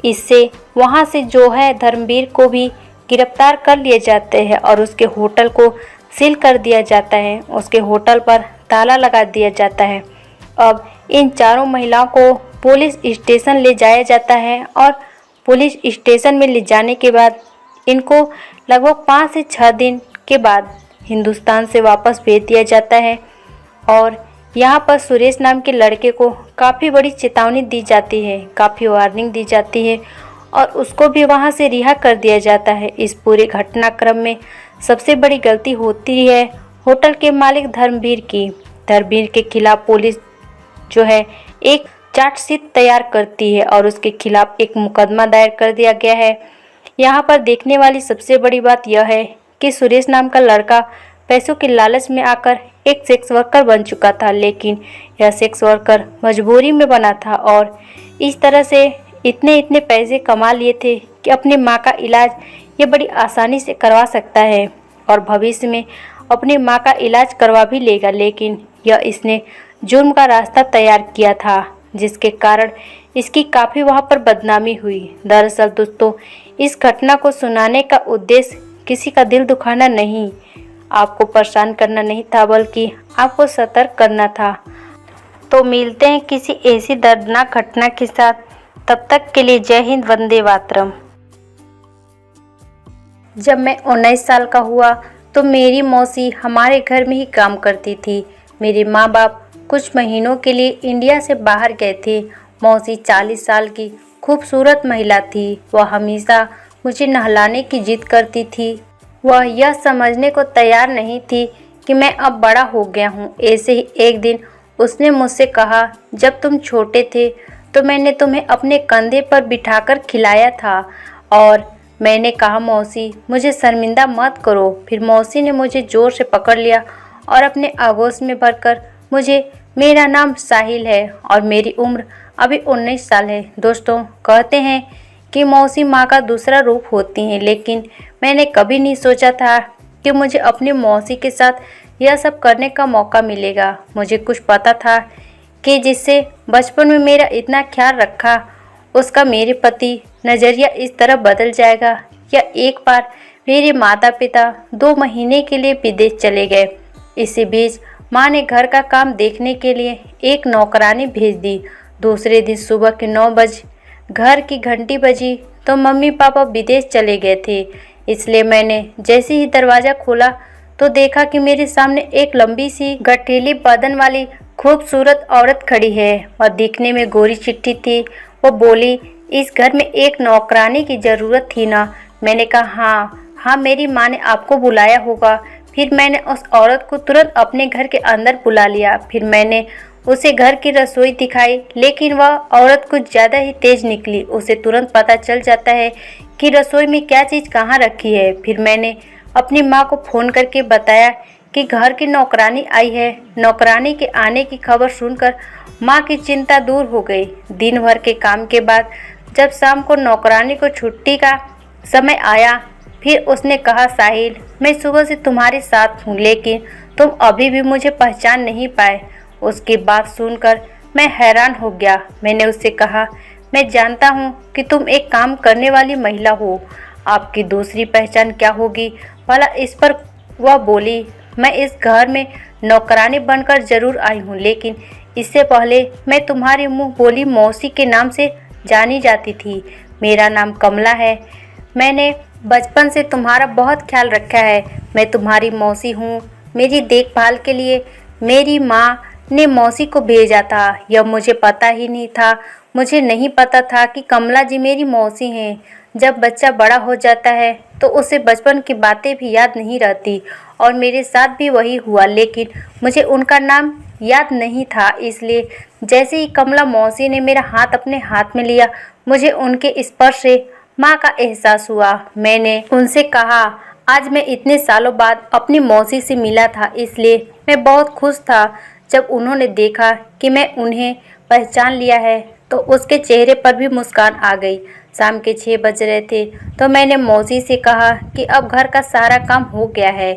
इससे वहाँ से जो है धर्मवीर को भी गिरफ्तार कर लिए जाते हैं और उसके होटल को सील कर दिया जाता है। उसके होटल पर ताला लगा दिया जाता है। अब इन चारों महिलाओं को पुलिस स्टेशन ले जाया जाता है और पुलिस स्टेशन में ले जाने के बाद इनको लगभग 5 से 6 दिन के बाद हिंदुस्तान से वापस भेज दिया जाता है। और यहाँ पर सुरेश नाम के लड़के को काफ़ी बड़ी चेतावनी दी जाती है, काफ़ी वार्निंग दी जाती है और उसको भी वहाँ से रिहा कर दिया जाता है। इस पूरे घटनाक्रम में सबसे बड़ी गलती होती है होटल के मालिक धर्मवीर की। धर्मवीर के खिलाफ पुलिस जो है एक चार्जशीट तैयार करती है और उसके खिलाफ एक मुकदमा दायर कर दिया गया है। यहाँ पर देखने वाली सबसे बड़ी बात यह है कि सुरेश नाम का लड़का पैसों के लालच में आकर एक सेक्स वर्कर बन चुका था, लेकिन यह सेक्स वर्कर मजबूरी में बना था और इस तरह से इतने पैसे कमा लिए थे कि अपनी माँ का इलाज ये बड़ी आसानी से करवा सकता है और भविष्य में अपनी माँ का इलाज करवा भी लेगा। लेकिन यह इसने जुर्म का रास्ता तैयार किया था, जिसके कारण इसकी काफ़ी वहाँ पर बदनामी हुई। दरअसल दोस्तों, इस घटना को सुनाने का उद्देश्य किसी का दिल दुखाना नहीं, आपको परेशान करना नहीं था, बल्कि आपको सतर्क करना था। तो मिलते हैं किसी ऐसी दर्दनाक घटना के साथ, तब तक के लिए जय हिंद, वंदे मातरम। जब मैं 19 साल का हुआ तो मेरी मौसी हमारे घर में ही काम करती थी। मेरे माँ बाप कुछ महीनों के लिए इंडिया से बाहर गए थे। मौसी 40 साल की खूबसूरत महिला थी। वह हमेशा मुझे नहलाने की जिद करती थी। वह यह समझने को तैयार नहीं थी कि मैं अब बड़ा हो गया हूँ। ऐसे ही एक दिन उसने मुझसे कहा, जब तुम छोटे थे तो मैंने तुम्हें अपने कंधे पर बिठाकर खिलाया था। और मैंने कहा, मौसी मुझे शर्मिंदा मत करो। फिर मौसी ने मुझे ज़ोर से पकड़ लिया और अपने आगोश में भरकर मेरा नाम साहिल है और मेरी उम्र अभी 19 साल है। दोस्तों, कहते हैं कि मौसी माँ का दूसरा रूप होती हैं, लेकिन मैंने कभी नहीं सोचा था कि मुझे अपनी मौसी के साथ यह सब करने का मौका मिलेगा। मुझे कुछ पता था कि जिससे बचपन में मेरा इतना ख्याल रखा, उसका मेरे प्रति नज़रिया इस तरह बदल जाएगा। या एक बार मेरे माता पिता 2 महीने के लिए विदेश चले गए। इसी बीच माँ ने घर का काम देखने के लिए एक नौकरानी भेज दी। दूसरे दिन सुबह के 9 बजे घर की घंटी बजी तो मम्मी पापा विदेश चले गए थे। इसलिए मैंने जैसे ही दरवाज़ा खोला तो देखा कि मेरे सामने एक लंबी सी गठीली बदन वाली खूबसूरत औरत खड़ी है और दिखने में गोरी चिट्ठी थी। वो बोली, इस घर में एक नौकरानी की ज़रूरत थी ना। मैंने कहा, हाँ मेरी माँ ने आपको बुलाया होगा। फिर मैंने उस औरत को तुरंत अपने घर के अंदर बुला लिया। फिर मैंने उसे घर की रसोई दिखाई, लेकिन वह औरत कुछ ज़्यादा ही तेज़ निकली। उसे तुरंत पता चल जाता है कि रसोई में क्या चीज़ कहाँ रखी है। फिर मैंने अपनी माँ को फ़ोन करके बताया कि घर की नौकरानी आई है। नौकरानी के आने की खबर सुनकर माँ की चिंता दूर हो गई। दिन भर के काम के बाद जब शाम को नौकरानी को छुट्टी का समय आया, फिर उसने कहा, साहिल मैं सुबह से तुम्हारे साथ हूँ, लेकिन तुम अभी भी मुझे पहचान नहीं पाए। उसकी बात सुनकर मैं हैरान हो गया। मैंने उससे कहा, मैं जानता हूँ कि तुम एक काम करने वाली महिला हो, आपकी दूसरी पहचान क्या होगी भला? इस पर वह बोली, मैं इस घर में नौकरानी बनकर ज़रूर आई हूँ, लेकिन इससे पहले मैं तुम्हारी मुँह बोली मौसी के नाम से जानी जाती थी। मेरा नाम कमला है। मैंने बचपन से तुम्हारा बहुत ख्याल रखा है। मैं तुम्हारी मौसी हूँ। मेरी देखभाल के लिए मेरी माँ ने मौसी को भेजा था। यह मुझे पता ही नहीं था। मुझे नहीं पता था कि कमला जी मेरी मौसी हैं। जब बच्चा बड़ा हो जाता है तो उसे बचपन की बातें भी याद नहीं रहती और मेरे साथ भी वही हुआ, लेकिन मुझे उनका नाम याद नहीं था। इसलिए जैसे ही कमला मौसी ने मेरा हाथ अपने हाथ में लिया, मुझे उनके स्पर्श से माँ का एहसास हुआ। मैंने उनसे कहा, आज मैं इतने सालों बाद अपनी मौसी से मिला था, इसलिए मैं बहुत खुश था। जब उन्होंने देखा कि मैं उन्हें पहचान लिया है तो उसके चेहरे पर भी मुस्कान आ गई। शाम के 6 बज रहे थे तो मैंने मौसी से कहा कि अब घर का सारा काम हो गया है,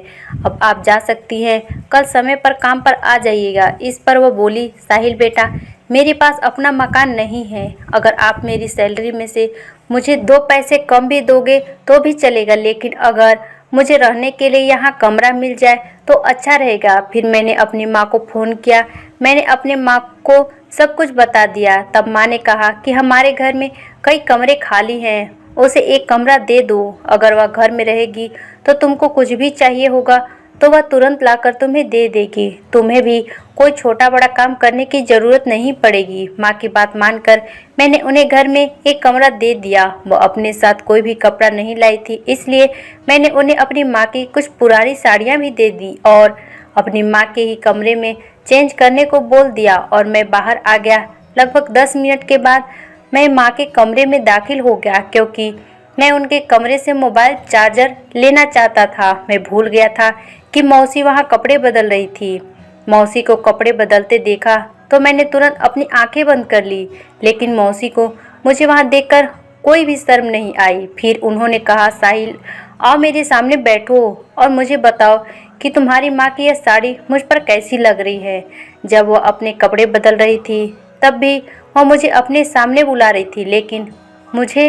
अब आप जा सकती हैं, कल समय पर काम पर आ जाइएगा। इस पर वो बोली, साहिल बेटा, मेरे पास अपना मकान नहीं है, अगर आप मेरी सैलरी में से मुझे 2 पैसे कम भी दोगे तो भी चलेगा, लेकिन अगर मुझे रहने के लिए यहाँ कमरा मिल जाए तो अच्छा रहेगा। फिर मैंने अपनी माँ को फ़ोन किया, मैंने अपने माँ को सब कुछ बता दिया। तब माँ ने कहा कि हमारे घर में कई कमरे खाली हैं, उसे एक कमरा दे दो, अगर वह घर में रहेगी तो तुमको कुछ भी चाहिए होगा तो वह तुरंत लाकर तुम्हें दे देगी, तुम्हें भी कोई छोटा बड़ा काम करने की ज़रूरत नहीं पड़ेगी। माँ की बात मानकर मैंने उन्हें घर में एक कमरा दे दिया। वो अपने साथ कोई भी कपड़ा नहीं लाई थी, इसलिए मैंने उन्हें अपनी माँ की कुछ पुरानी साड़ियाँ भी दे दी और अपनी माँ के ही कमरे में चेंज करने को बोल दिया और मैं बाहर आ गया। लगभग 10 मिनट के बाद मैं माँ के कमरे में दाखिल हो गया, क्योंकि मैं उनके कमरे से मोबाइल चार्जर लेना चाहता था। मैं भूल गया था कि मौसी वहाँ कपड़े बदल रही थी। मौसी को कपड़े बदलते देखा तो मैंने तुरंत अपनी आंखें बंद कर ली, लेकिन मौसी को मुझे वहाँ देखकर कोई भी शर्म नहीं आई। फिर उन्होंने कहा, साहिल, आओ मेरे सामने बैठो और मुझे बताओ कि तुम्हारी माँ की यह साड़ी मुझ पर कैसी लग रही है। जब वह अपने कपड़े बदल रही थी तब भी वह मुझे अपने सामने बुला रही थी, लेकिन मुझे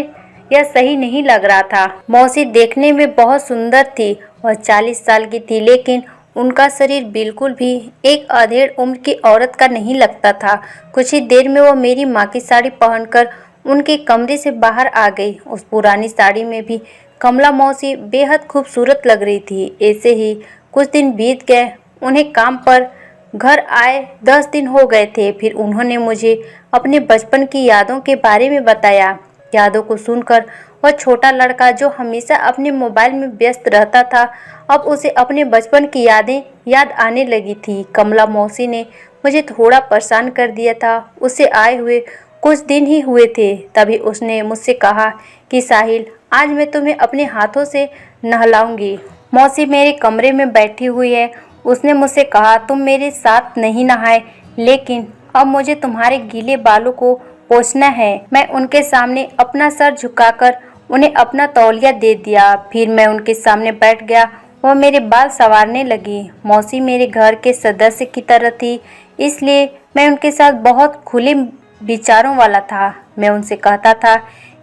यह सही नहीं लग रहा था। मौसी देखने में बहुत सुंदर थी, वह 40 साल की थी, लेकिन उनका शरीर बिल्कुल भी एक अधेड़ उम्र की औरत का नहीं लगता था। कुछ ही देर में वो मेरी माँ की साड़ी पहनकर उनके कमरे से बाहर आ गई। उस पुरानी साड़ी में भी कमला मौसी बेहद खूबसूरत लग रही थी। ऐसे ही कुछ दिन बीत गए, उन्हें काम पर घर आए 10 दिन हो गए थे। फिर उन्होंने मुझे अपने बचपन की यादों के बारे में बताया। यादों को सुनकर वह छोटा लड़का जो हमेशा अपने मोबाइल में व्यस्त रहता था, अब उसे अपने बचपन की यादें याद आने लगी थी। कमला मौसी ने मुझे थोड़ा परेशान कर दिया था। उसे आए हुए कुछ दिन ही हुए थे, तभी उसने मुझसे कहा कि साहिल, आज मैं तुम्हें अपने हाथों से नहलाऊंगी। मौसी मेरे कमरे में बैठी हुई है, उसने मुझसे कहा, तुम मेरे साथ नहीं नहाए, लेकिन अब मुझे तुम्हारे गीले बालों को पोंछना है। मैं उनके सामने अपना सर झुकाकर उन्हें अपना तौलिया दे दिया। फिर मैं उनके सामने बैठ गया। वह मेरे बाल संवारने लगी। मौसी मेरे घर के सदस्य की तरह थी, इसलिए मैं उनके साथ बहुत खुले विचारों वाला था। मैं उनसे कहता था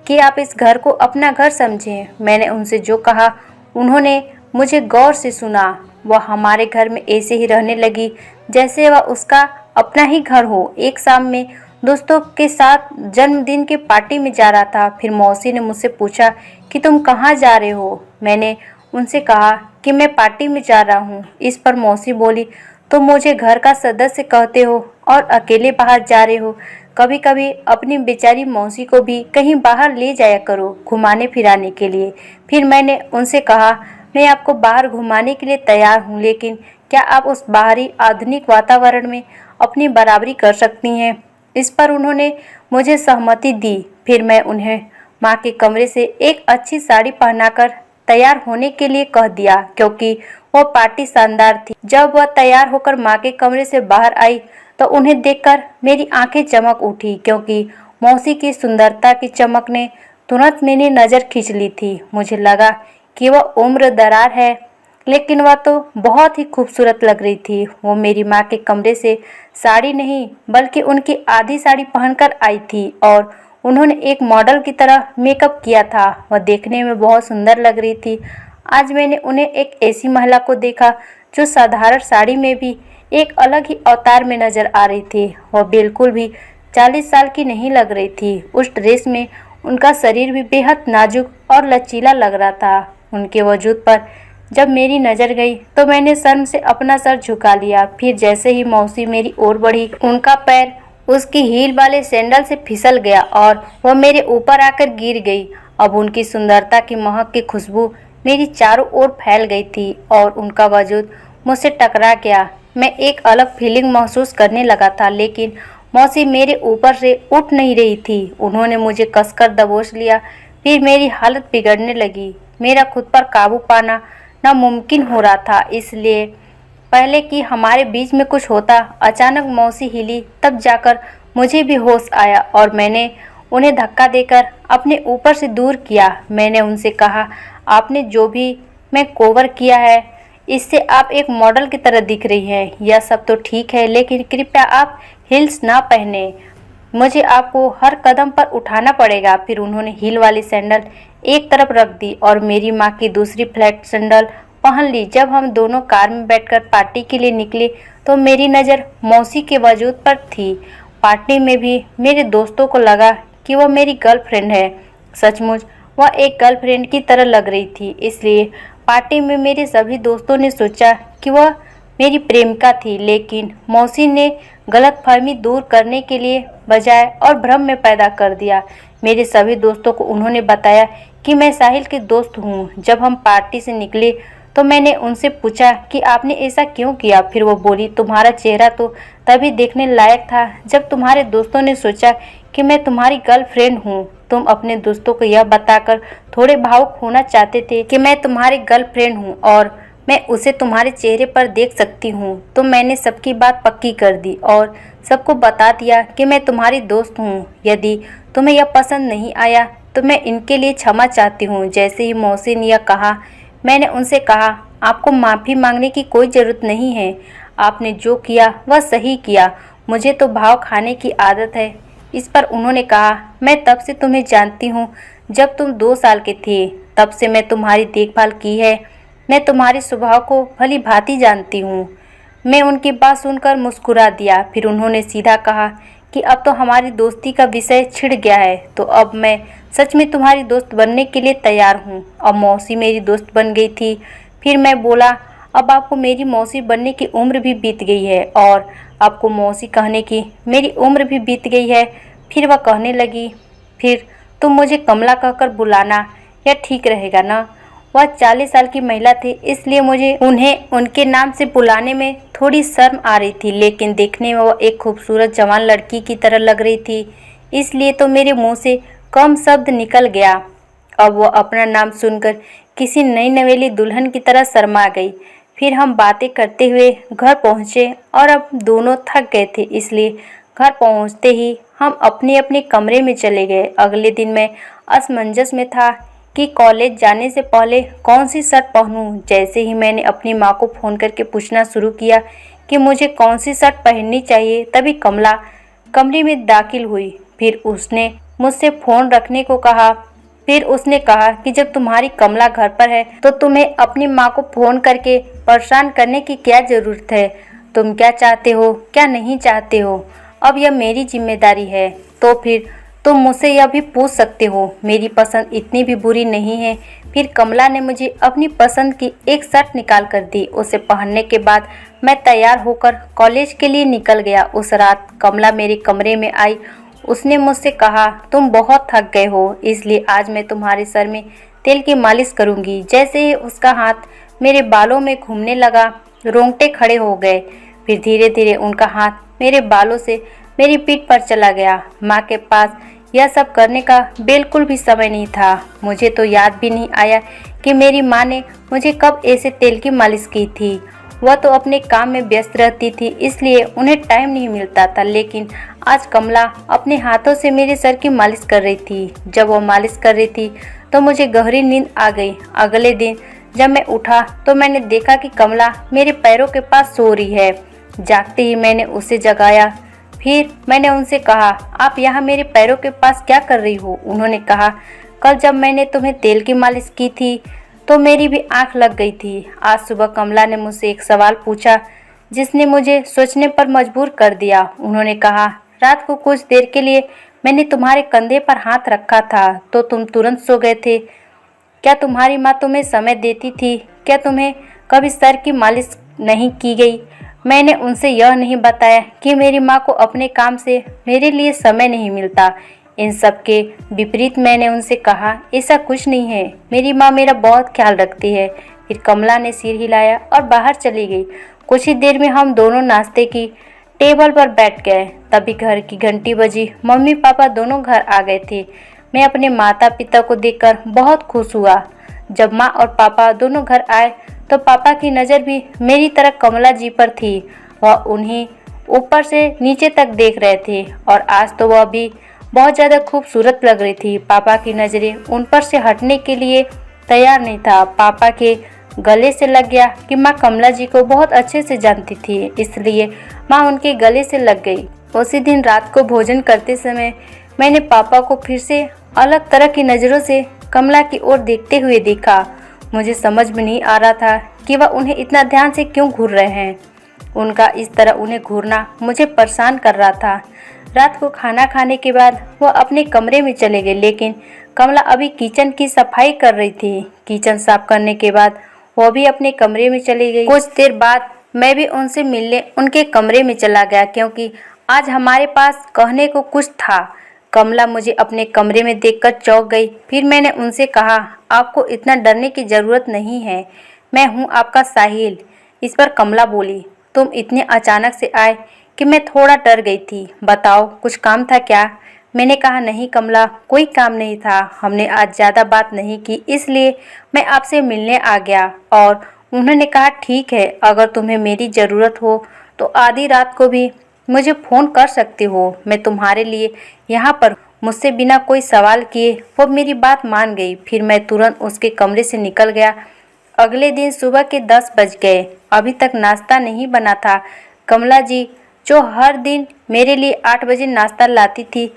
कि आप इस घर को अपना घर समझें। मैंने उनसे जो कहा उन्होंने मुझे गौर से सुना। वह हमारे घर में ऐसे ही रहने लगी जैसे वह उसका अपना ही घर हो। एक शाम में दोस्तों के साथ जन्मदिन के पार्टी में जा रहा था। फिर मौसी ने मुझसे पूछा कि तुम कहाँ जा रहे हो। मैंने उनसे कहा कि मैं पार्टी में जा रहा हूँ। इस पर मौसी बोली, तुम मुझे घर का सदस्य कहते हो और अकेले बाहर जा रहे हो। कभी कभी अपनी बेचारी मौसी को भी कहीं बाहर ले जाया करो, घुमाने फिराने के लिए। फिर मैंने उनसे कहा, मैं आपको बाहर घुमाने के लिए तैयार हूँ, लेकिन क्या आप उस बाहरी आधुनिक वातावरण में अपनी बराबरी कर सकती हैं। इस पर उन्होंने मुझे सहमति दी। फिर मैं उन्हें माँ के कमरे से एक अच्छी साड़ी पहनाकर तैयार होने के लिए कह दिया, क्योंकि वह पार्टी शानदार थी। जब वह तैयार होकर माँ के कमरे से बाहर आई तो उन्हें देखकर मेरी आंखें चमक उठी, क्योंकि मौसी की सुंदरता की चमक ने तुरंत मेरी नज़र खींच ली थी। मुझे लगा कि वह उम्र दरार है, लेकिन वह तो बहुत ही खूबसूरत लग रही थी। वो मेरी माँ के कमरे से साड़ी नहीं बल्कि उनकी आधी साड़ी पहनकर आई थी और उन्होंने एक मॉडल की तरह मेकअप किया था। वह देखने में बहुत सुंदर लग रही थी। आज मैंने उन्हें एक ऐसी महिला को देखा जो साधारण साड़ी में भी एक अलग ही अवतार में नजर आ रही थी। वह बिल्कुल भी 40 साल की नहीं लग रही थी। उस ड्रेस में उनका शरीर भी बेहद नाजुक और लचीला लग रहा था। उनके वजूद पर जब मेरी नज़र गई तो मैंने शर्म से अपना सर झुका लिया। फिर जैसे ही मौसी मेरी ओर बढ़ी, उनका पैर उसकी हील वाले सैंडल से फिसल गया और वह मेरे ऊपर आकर गिर गई। अब उनकी सुंदरता की महक की खुशबू मेरी चारों ओर फैल गई थी और उनका वजूद मुझसे टकरा गया। मैं एक अलग फीलिंग महसूस करने लगा था, लेकिन मौसी मेरे ऊपर से उठ नहीं रही थी। उन्होंने मुझे कसकर दबोच लिया। फिर मेरी हालत बिगड़ने लगी। मेरा खुद पर काबू पाना नामुमकिन हो रहा था, इसलिए पहले कि हमारे बीच में कुछ होता, अचानक मौसी हिली। तब जाकर मुझे भी होश आया और मैंने उन्हें धक्का देकर अपने ऊपर से दूर किया। मैंने उनसे कहा, आपने जो भी मैं कोवर किया है इससे आप एक मॉडल की तरह दिख रही हैं। यह सब तो ठीक है, लेकिन कृपया आप हील्स ना पहने, मुझे आपको हर कदम पर उठाना पड़ेगा। फिर उन्होंने हील वाली सैंडल एक तरफ रख दी और मेरी माँ की दूसरी फ्लैट सैंडल पहन ली। जब हम दोनों कार में बैठकर पार्टी के लिए निकले तो मेरी नज़र मौसी के वजूद पर थी। पार्टी में भी मेरे दोस्तों को लगा कि वह मेरी गर्लफ्रेंड है। सचमुच वह एक गर्लफ्रेंड की तरह लग रही थी, इसलिए पार्टी में मेरे सभी दोस्तों ने सोचा कि वह मेरी प्रेमिका थी। लेकिन मौसी ने गलतफहमी दूर करने के लिए बजाय और भ्रम में पैदा कर दिया। मेरे सभी दोस्तों को उन्होंने बताया कि मैं साहिल के दोस्त हूँ। जब हम पार्टी से निकले तो मैंने उनसे पूछा कि आपने ऐसा क्यों किया। फिर वो बोली, तुम्हारा चेहरा तो तभी देखने लायक था जब तुम्हारे दोस्तों ने सोचा कि मैं तुम्हारी गर्लफ्रेंड हूँ। तुम अपने दोस्तों को यह बताकर थोड़े भावुक होना चाहते थे कि मैं तुम्हारी गर्लफ्रेंड हूँ और मैं उसे तुम्हारे चेहरे पर देख सकती हूँ। तो मैंने सबकी बात पक्की कर दी और सबको बता दिया कि मैं तुम्हारी दोस्त हूँ। यदि तुम्हें यह पसंद नहीं आया तो मैं इनके लिए क्षमा चाहती हूँ। जैसे ही मौसी ने यह कहा, मैंने उनसे कहा, आपको माफ़ी मांगने की कोई ज़रूरत नहीं है, आपने जो किया वह सही किया। मुझे तो भाव खाने की आदत है। इस पर उन्होंने कहा, मैं तब से तुम्हें जानती हूँ जब तुम 2 साल के थे, तब से मैं तुम्हारी देखभाल की है। मैं तुम्हारे स्वभाव को भली भांति जानती हूँ। मैं उनकी बात सुनकर मुस्कुरा दिया। फिर उन्होंने सीधा कहा कि अब तो हमारी दोस्ती का विषय छिड़ गया है, तो अब मैं सच में तुम्हारी दोस्त बनने के लिए तैयार हूँ। अब मौसी मेरी दोस्त बन गई थी। फिर मैं बोला, अब आपको मेरी मौसी बनने की उम्र भी बीत गई है और आपको मौसी कहने की मेरी उम्र भी बीत गई है। फिर वह कहने लगी, फिर तुम मुझे कमला कहकर बुलाना, यह ठीक रहेगा ना। वह 40 साल की महिला थी, इसलिए मुझे उन्हें उनके नाम से बुलाने में थोड़ी शर्म आ रही थी, लेकिन देखने में वह एक खूबसूरत जवान लड़की की तरह लग रही थी, इसलिए तो मेरे मुंह से कम शब्द निकल गया। अब वह अपना नाम सुनकर किसी नई नवेली दुल्हन की तरह शर्मा गई। फिर हम बातें करते हुए घर पहुँचे और अब दोनों थक गए थे, इसलिए घर पहुँचते ही हम अपने अपने कमरे में चले गए। अगले दिन मैं असमंजस में था कि कॉलेज जाने से पहले कौन सी शर्ट पहनूं। जैसे ही मैंने अपनी माँ को फ़ोन करके पूछना शुरू किया कि मुझे कौन सी शर्ट पहननी चाहिए, तभी कमला कमरे में दाखिल हुई। फिर उसने मुझसे फ़ोन रखने को कहा। फिर उसने कहा कि जब तुम्हारी कमला घर पर है तो तुम्हें अपनी माँ को फ़ोन करके परेशान करने की क्या ज़रूरत है। तुम क्या चाहते हो, क्या नहीं चाहते हो, अब यह मेरी जिम्मेदारी है। तो फिर तुम मुझसे यह भी पूछ सकते हो, मेरी पसंद इतनी भी बुरी नहीं है। फिर कमला ने मुझे अपनी पसंद की एक शर्ट निकाल कर दी। उसे पहनने के बाद मैं तैयार होकर कॉलेज के लिए निकल गया। उस रात कमला मेरे कमरे में आई। उसने मुझसे कहा, तुम बहुत थक गए हो, इसलिए आज मैं तुम्हारे सर में तेल की मालिश करूंगी। जैसे ही उसका हाथ मेरे बालों में घूमने लगा, रोंगटे खड़े हो गए। फिर धीरे धीरे उनका हाथ मेरे बालों से मेरी पीठ पर चला गया। माँ के पास यह सब करने का बिल्कुल भी समय नहीं था। मुझे तो याद भी नहीं आया कि मेरी माँ ने मुझे कब ऐसे तेल की मालिश की थी। वह तो अपने काम में व्यस्त रहती थी, इसलिए उन्हें टाइम नहीं मिलता था। लेकिन आज कमला अपने हाथों से मेरे सर की मालिश कर रही थी। जब वह मालिश कर रही थी तो मुझे गहरी नींद आ गई। अगले दिन जब मैं उठा तो मैंने देखा कि कमला मेरे पैरों के पास सो रही है। जागते ही मैंने उसे जगाया। फिर मैंने उनसे कहा, आप यहाँ मेरे पैरों के पास क्या कर रही हो। उन्होंने कहा, कल जब मैंने तुम्हें तेल की मालिश की थी तो मेरी भी आंख लग गई थी। आज सुबह कमला ने मुझसे एक सवाल पूछा जिसने मुझे सोचने पर मजबूर कर दिया। उन्होंने कहा, रात को कुछ देर के लिए मैंने तुम्हारे कंधे पर हाथ रखा था तो तुम तुरंत सो गए थे। क्या तुम्हारी माँ तुम्हें समय देती थी? क्या तुम्हें कभी सर की मालिश नहीं की गई? मैंने उनसे यह नहीं बताया कि मेरी माँ को अपने काम से मेरे लिए समय नहीं मिलता। इन सब के विपरीत मैंने उनसे कहा, ऐसा कुछ नहीं है, मेरी माँ मेरा बहुत ख्याल रखती है। फिर कमला ने सिर हिलाया और बाहर चली गई। कुछ ही देर में हम दोनों नाश्ते की टेबल पर बैठ गए। तभी घर की घंटी बजी। मम्मी पापा दोनों घर आ गए थे। मैं अपने माता पिता को देखकर बहुत खुश हुआ। जब माँ और पापा दोनों घर आए तो पापा की नज़र भी मेरी तरह कमला जी पर थी। वह उन्हें ऊपर से नीचे तक देख रहे थे और आज तो वह भी बहुत ज़्यादा खूबसूरत लग रही थी। पापा की नज़रें उन पर से हटने के लिए तैयार नहीं था। पापा के गले से लग गया कि माँ कमला जी को बहुत अच्छे से जानती थी, इसलिए माँ उनके गले से लग गई। उसी दिन रात को भोजन करते समय मैंने पापा को फिर से अलग तरह की नज़रों से कमला की ओर देखते हुए देखा। मुझे समझ में नहीं आ रहा था कि वह उन्हें इतना ध्यान से क्यों घूर रहे हैं। उनका इस तरह उन्हें घूरना मुझे परेशान कर रहा था। रात को खाना खाने के बाद वह अपने कमरे में चले गए, लेकिन कमला अभी किचन की सफाई कर रही थी। किचन साफ करने के बाद वह भी अपने कमरे में चली गई। कुछ देर बाद मैं भी उनसे मिलने उनके कमरे में चला गया, क्योंकि आज हमारे पास कहने को कुछ था। कमला मुझे अपने कमरे में देखकर चौंक गई। फिर मैंने उनसे कहा, आपको इतना डरने की ज़रूरत नहीं है, मैं हूँ आपका साहिल। इस पर कमला बोली, तुम इतने अचानक से आए कि मैं थोड़ा डर गई थी। बताओ, कुछ काम था क्या? मैंने कहा, नहीं कमला, कोई काम नहीं था। हमने आज ज़्यादा बात नहीं की, इसलिए मैं आपसे मिलने आ गया। और उन्होंने कहा, ठीक है, अगर तुम्हें मेरी ज़रूरत हो तो आधी रात को भी मुझे फ़ोन कर सकते हो, मैं तुम्हारे लिए यहाँ पर। मुझसे बिना कोई सवाल किए वो मेरी बात मान गई। फिर मैं तुरंत उसके कमरे से निकल गया। अगले दिन सुबह के 10 बज गए। अभी तक नाश्ता नहीं बना था। कमला जी, जो हर दिन मेरे लिए 8 बजे नाश्ता लाती थी,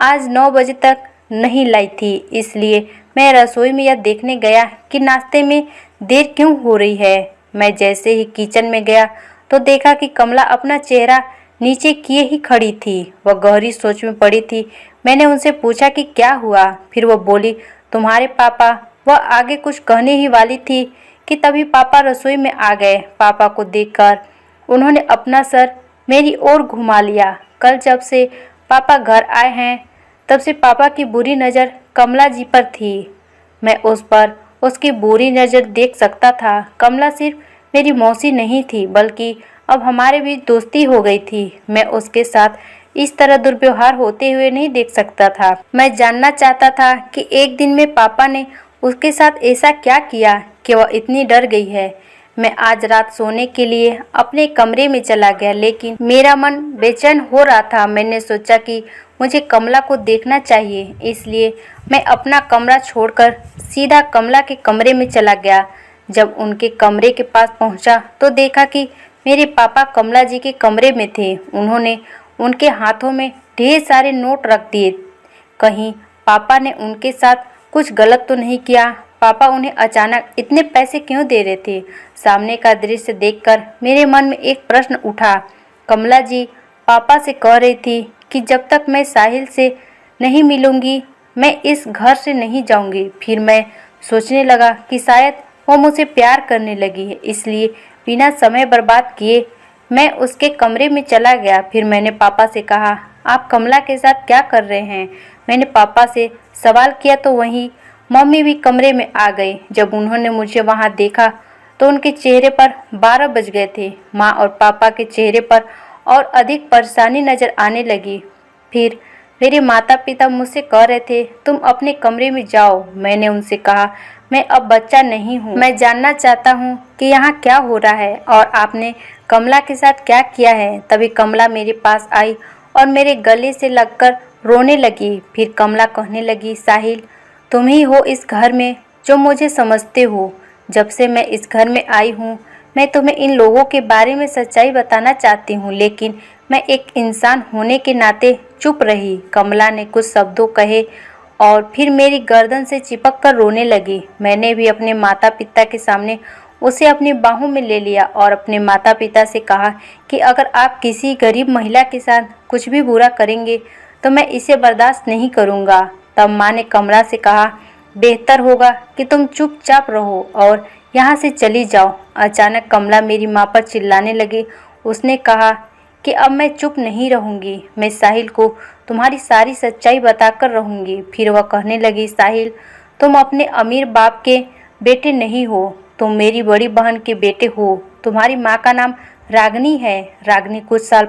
आज 9 बजे तक नहीं लाई थी। इसलिए मैं रसोई में यह देखने गया कि नाश्ते में देर क्यों हो रही है। मैं जैसे ही किचन में गया तो देखा कि कमला अपना चेहरा नीचे किए ही खड़ी थी। वह गहरी सोच में पड़ी थी। मैंने उनसे पूछा कि क्या हुआ। फिर वो बोली, तुम्हारे पापा। वह आगे कुछ कहने ही वाली थी कि तभी पापा रसोई में आ गए। पापा को देखकर उन्होंने अपना सर मेरी ओर घुमा लिया। कल जब से पापा घर आए हैं, तब से पापा की बुरी नज़र कमला जी पर थी। मैं उस पर उसकी बुरी नज़र देख सकता था। कमला सिर्फ मेरी मौसी नहीं थी, बल्कि अब हमारे बीच दोस्ती हो गई थी। मैं उसके साथ इस तरह दुर्व्यवहार होते हुए नहीं देख सकता था। मैं जानना चाहता था कि एक दिन में पापा ने उसके साथ ऐसा क्या किया कि वह इतनी डर गई है। मैं आज रात सोने के लिए अपने कमरे में चला गया, लेकिन मेरा मन बेचैन हो रहा था। मैंने सोचा कि मुझे कमला को देखना चाहिए, इसलिए मैं अपना कमरा छोड़कर सीधा कमला के कमरे में चला गया। जब उनके कमरे के पास पहुंचा तो देखा कि मेरे पापा कमला जी के कमरे में थे। उन्होंने उनके हाथों में ढेर सारे नोट रख दिए। कहीं पापा ने उनके साथ कुछ गलत तो नहीं किया? पापा उन्हें अचानक इतने पैसे क्यों दे रहे थे? सामने का दृश्य देखकर मेरे मन में एक प्रश्न उठा। कमला जी पापा से कह रही थी कि जब तक मैं साहिल से नहीं मिलूंगी, मैं इस घर से नहीं जाऊंगी। फिर मैं सोचने लगा कि शायद वो मुझसे प्यार करने लगी है, इसलिए बिना समय बर्बाद किए मैं उसके कमरे में चला गया। फिर मैंने पापा से कहा, आप कमला के साथ क्या कर रहे हैं? मैंने पापा से सवाल किया तो वहीं मम्मी भी कमरे में आ गई। जब उन्होंने मुझे वहां देखा तो उनके चेहरे पर 12 बज गए थे। माँ और पापा के चेहरे पर और अधिक परेशानी नजर आने लगी। फिर मेरे माता पिता मुझसे कह रहे थे, तुम अपने कमरे में जाओ। मैंने उनसे कहा, मैं अब बच्चा नहीं हूँ, मैं जानना चाहता हूँ कि यहाँ क्या हो रहा है और आपने कमला के साथ क्या किया है। तभी कमला मेरे पास आई और मेरे गले से लगकर रोने लगी। फिर कमला कहने लगी, साहिल, तुम ही हो इस घर में जो मुझे समझते हो। जब से मैं इस घर में आई हूँ, मैं तुम्हें इन लोगों के बारे में सच्चाई बताना चाहती हूँ, लेकिन मैं एक इंसान होने के नाते चुप रही। कमला ने कुछ शब्दों कहे और फिर मेरी गर्दन से चिपक कर रोने लगी। मैंने भी अपने माता पिता के सामने उसे अपनी बाहों में ले लिया और अपने माता पिता से कहा कि अगर आप किसी गरीब महिला के साथ कुछ भी बुरा करेंगे तो मैं इसे बर्दाश्त नहीं करूँगा। तब माँ ने कमला से कहा, बेहतर होगा कि तुम चुपचाप रहो और यहाँ से चली जाओ। अचानक कमला मेरी माँ पर चिल्लाने लगी। उसने कहा कि अब मैं चुप नहीं रहूँगी, मैं साहिल को तुम्हारी सारी सच्चाई बताकर रहूँगी। फिर वह कहने लगी, साहिल, तुम अपने अमीर बाप के बेटे नहीं हो, तुम मेरी बड़ी बहन के बेटे हो। तुम्हारी माँ का नाम रागनी है। रागनी कुछ साल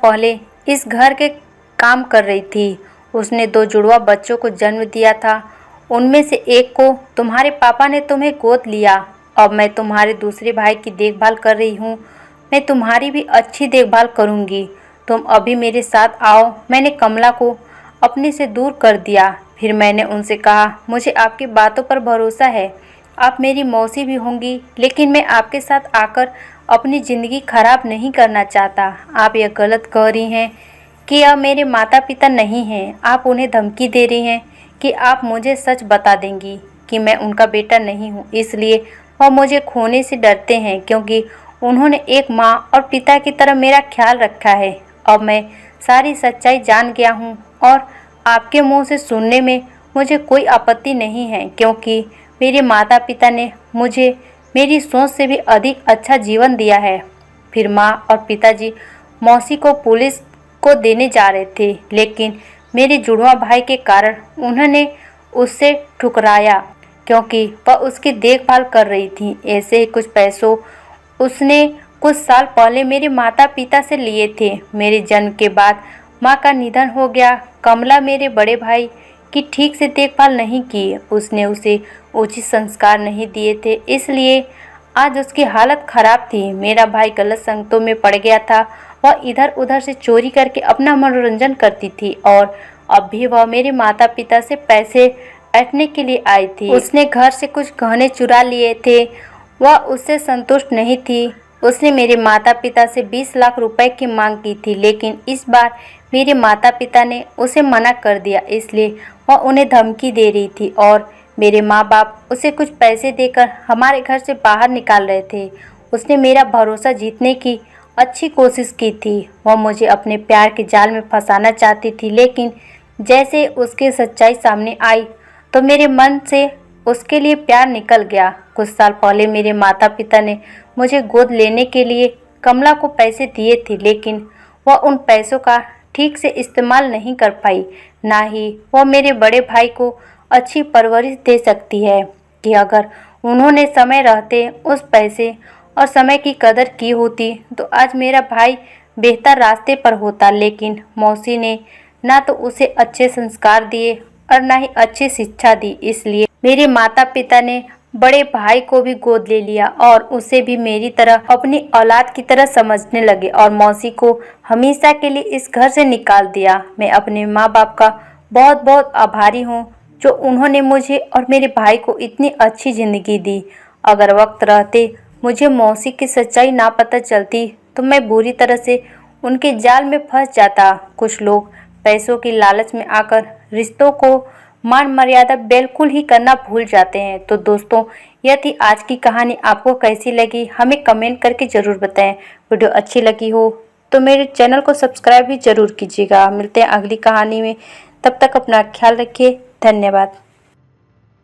पहले इस घर के काम कर रही थी। उसने 2 जुड़वा बच्चों को जन्म दिया था। उनमें से एक को तुम्हारे पापा ने तुम्हें गोद लिया। अब मैं तुम्हारे दूसरे भाई की देखभाल कर रही हूँ। मैं तुम्हारी भी अच्छी देखभाल करूँगी। तुम अभी मेरे साथ आओ। मैंने कमला को अपने से दूर कर दिया। फिर मैंने उनसे कहा, मुझे आपकी बातों पर भरोसा है, आप मेरी मौसी भी होंगी, लेकिन मैं आपके साथ आकर अपनी ज़िंदगी खराब नहीं करना चाहता। आप यह गलत कह रही हैं कि यह मेरे माता पिता नहीं हैं। आप उन्हें धमकी दे रही हैं कि आप मुझे सच बता देंगी कि मैं उनका बेटा नहीं हूँ, इसलिए वह मुझे खोने से डरते हैं, क्योंकि उन्होंने एक माँ और पिता की तरह मेरा ख्याल रखा है। अब मैं सारी सच्चाई जान गया हूँ और आपके मुंह से सुनने में मुझे कोई आपत्ति नहीं है, क्योंकि मेरे माता पिता ने मुझे मेरी सोच से भी अधिक अच्छा जीवन दिया है। फिर माँ और पिताजी मौसी को पुलिस को देने जा रहे थे, लेकिन मेरे जुड़वा भाई के कारण उन्होंने उससे ठुकराया, क्योंकि वह उसकी देखभाल कर रही थी। ऐसे ही कुछ पैसों उसने कुछ साल पहले मेरे माता पिता से लिए थे। मेरे जन्म के बाद माँ का निधन हो गया। कमला मेरे बड़े भाई की ठीक से देखभाल नहीं की, उसने उसे उचित संस्कार नहीं दिए थे, इसलिए आज उसकी हालत खराब थी। मेरा भाई गलत संगतों में पड़ गया था। वह इधर उधर से चोरी करके अपना मनोरंजन करती थी और अब भी वह मेरे माता पिता से पैसे ऐंठने के लिए आई थी। उसने घर से कुछ गहने चुरा लिए थे। वह उससे संतुष्ट नहीं थी। उसने मेरे माता पिता से 20 लाख रुपए की मांग की थी, लेकिन इस बार मेरे माता पिता ने उसे मना कर दिया, इसलिए वह उन्हें धमकी दे रही थी और मेरे माँ बाप उसे कुछ पैसे देकर हमारे घर से बाहर निकाल रहे थे। उसने मेरा भरोसा जीतने की अच्छी कोशिश की थी। वह मुझे अपने प्यार के जाल में फंसाना चाहती थी, लेकिन जैसे उसकी सच्चाई सामने आई तो मेरे मन से उसके लिए प्यार निकल गया। कुछ साल पहले मेरे माता पिता ने मुझे गोद लेने के लिए कमला को पैसे दिए थे, लेकिन वह उन पैसों का ठीक से इस्तेमाल नहीं कर पाई। ना ही वह मेरे बड़े भाई को अच्छी परवरिश दे सकती है कि अगर उन्होंने समय रहते उस पैसे और समय की कदर की होती तो आज मेरा भाई बेहतर रास्ते पर होता। लेकिन मौसी ने ना तो उसे अच्छे संस्कार दिए और ना ही अच्छी शिक्षा दी, इसलिए मेरे माता पिता ने बड़े भाई को भी गोद ले लिया और उसे भी मेरी तरह अपनी औलाद की तरह समझने लगे और मौसी को हमेशा के लिए इस घर से निकाल दिया। मैं अपने माँ बाप का बहुत बहुत आभारी हूँ, जो उन्होंने मुझे और मेरे भाई को इतनी अच्छी ज़िंदगी दी। अगर वक्त रहते मुझे मौसी की सच्चाई ना पता चलती तो मैं बुरी तरह से उनके जाल में फंस जाता। कुछ लोग पैसों की लालच में आकर रिश्तों को मान मर्यादा बिल्कुल ही करना भूल जाते हैं। तो दोस्तों, यह थी आज की कहानी। आपको कैसी लगी हमें कमेंट करके ज़रूर बताएं। वीडियो अच्छी लगी हो तो मेरे चैनल को सब्सक्राइब भी ज़रूर कीजिएगा। मिलते हैं अगली कहानी में, तब तक अपना ख्याल रखिए। धन्यवाद।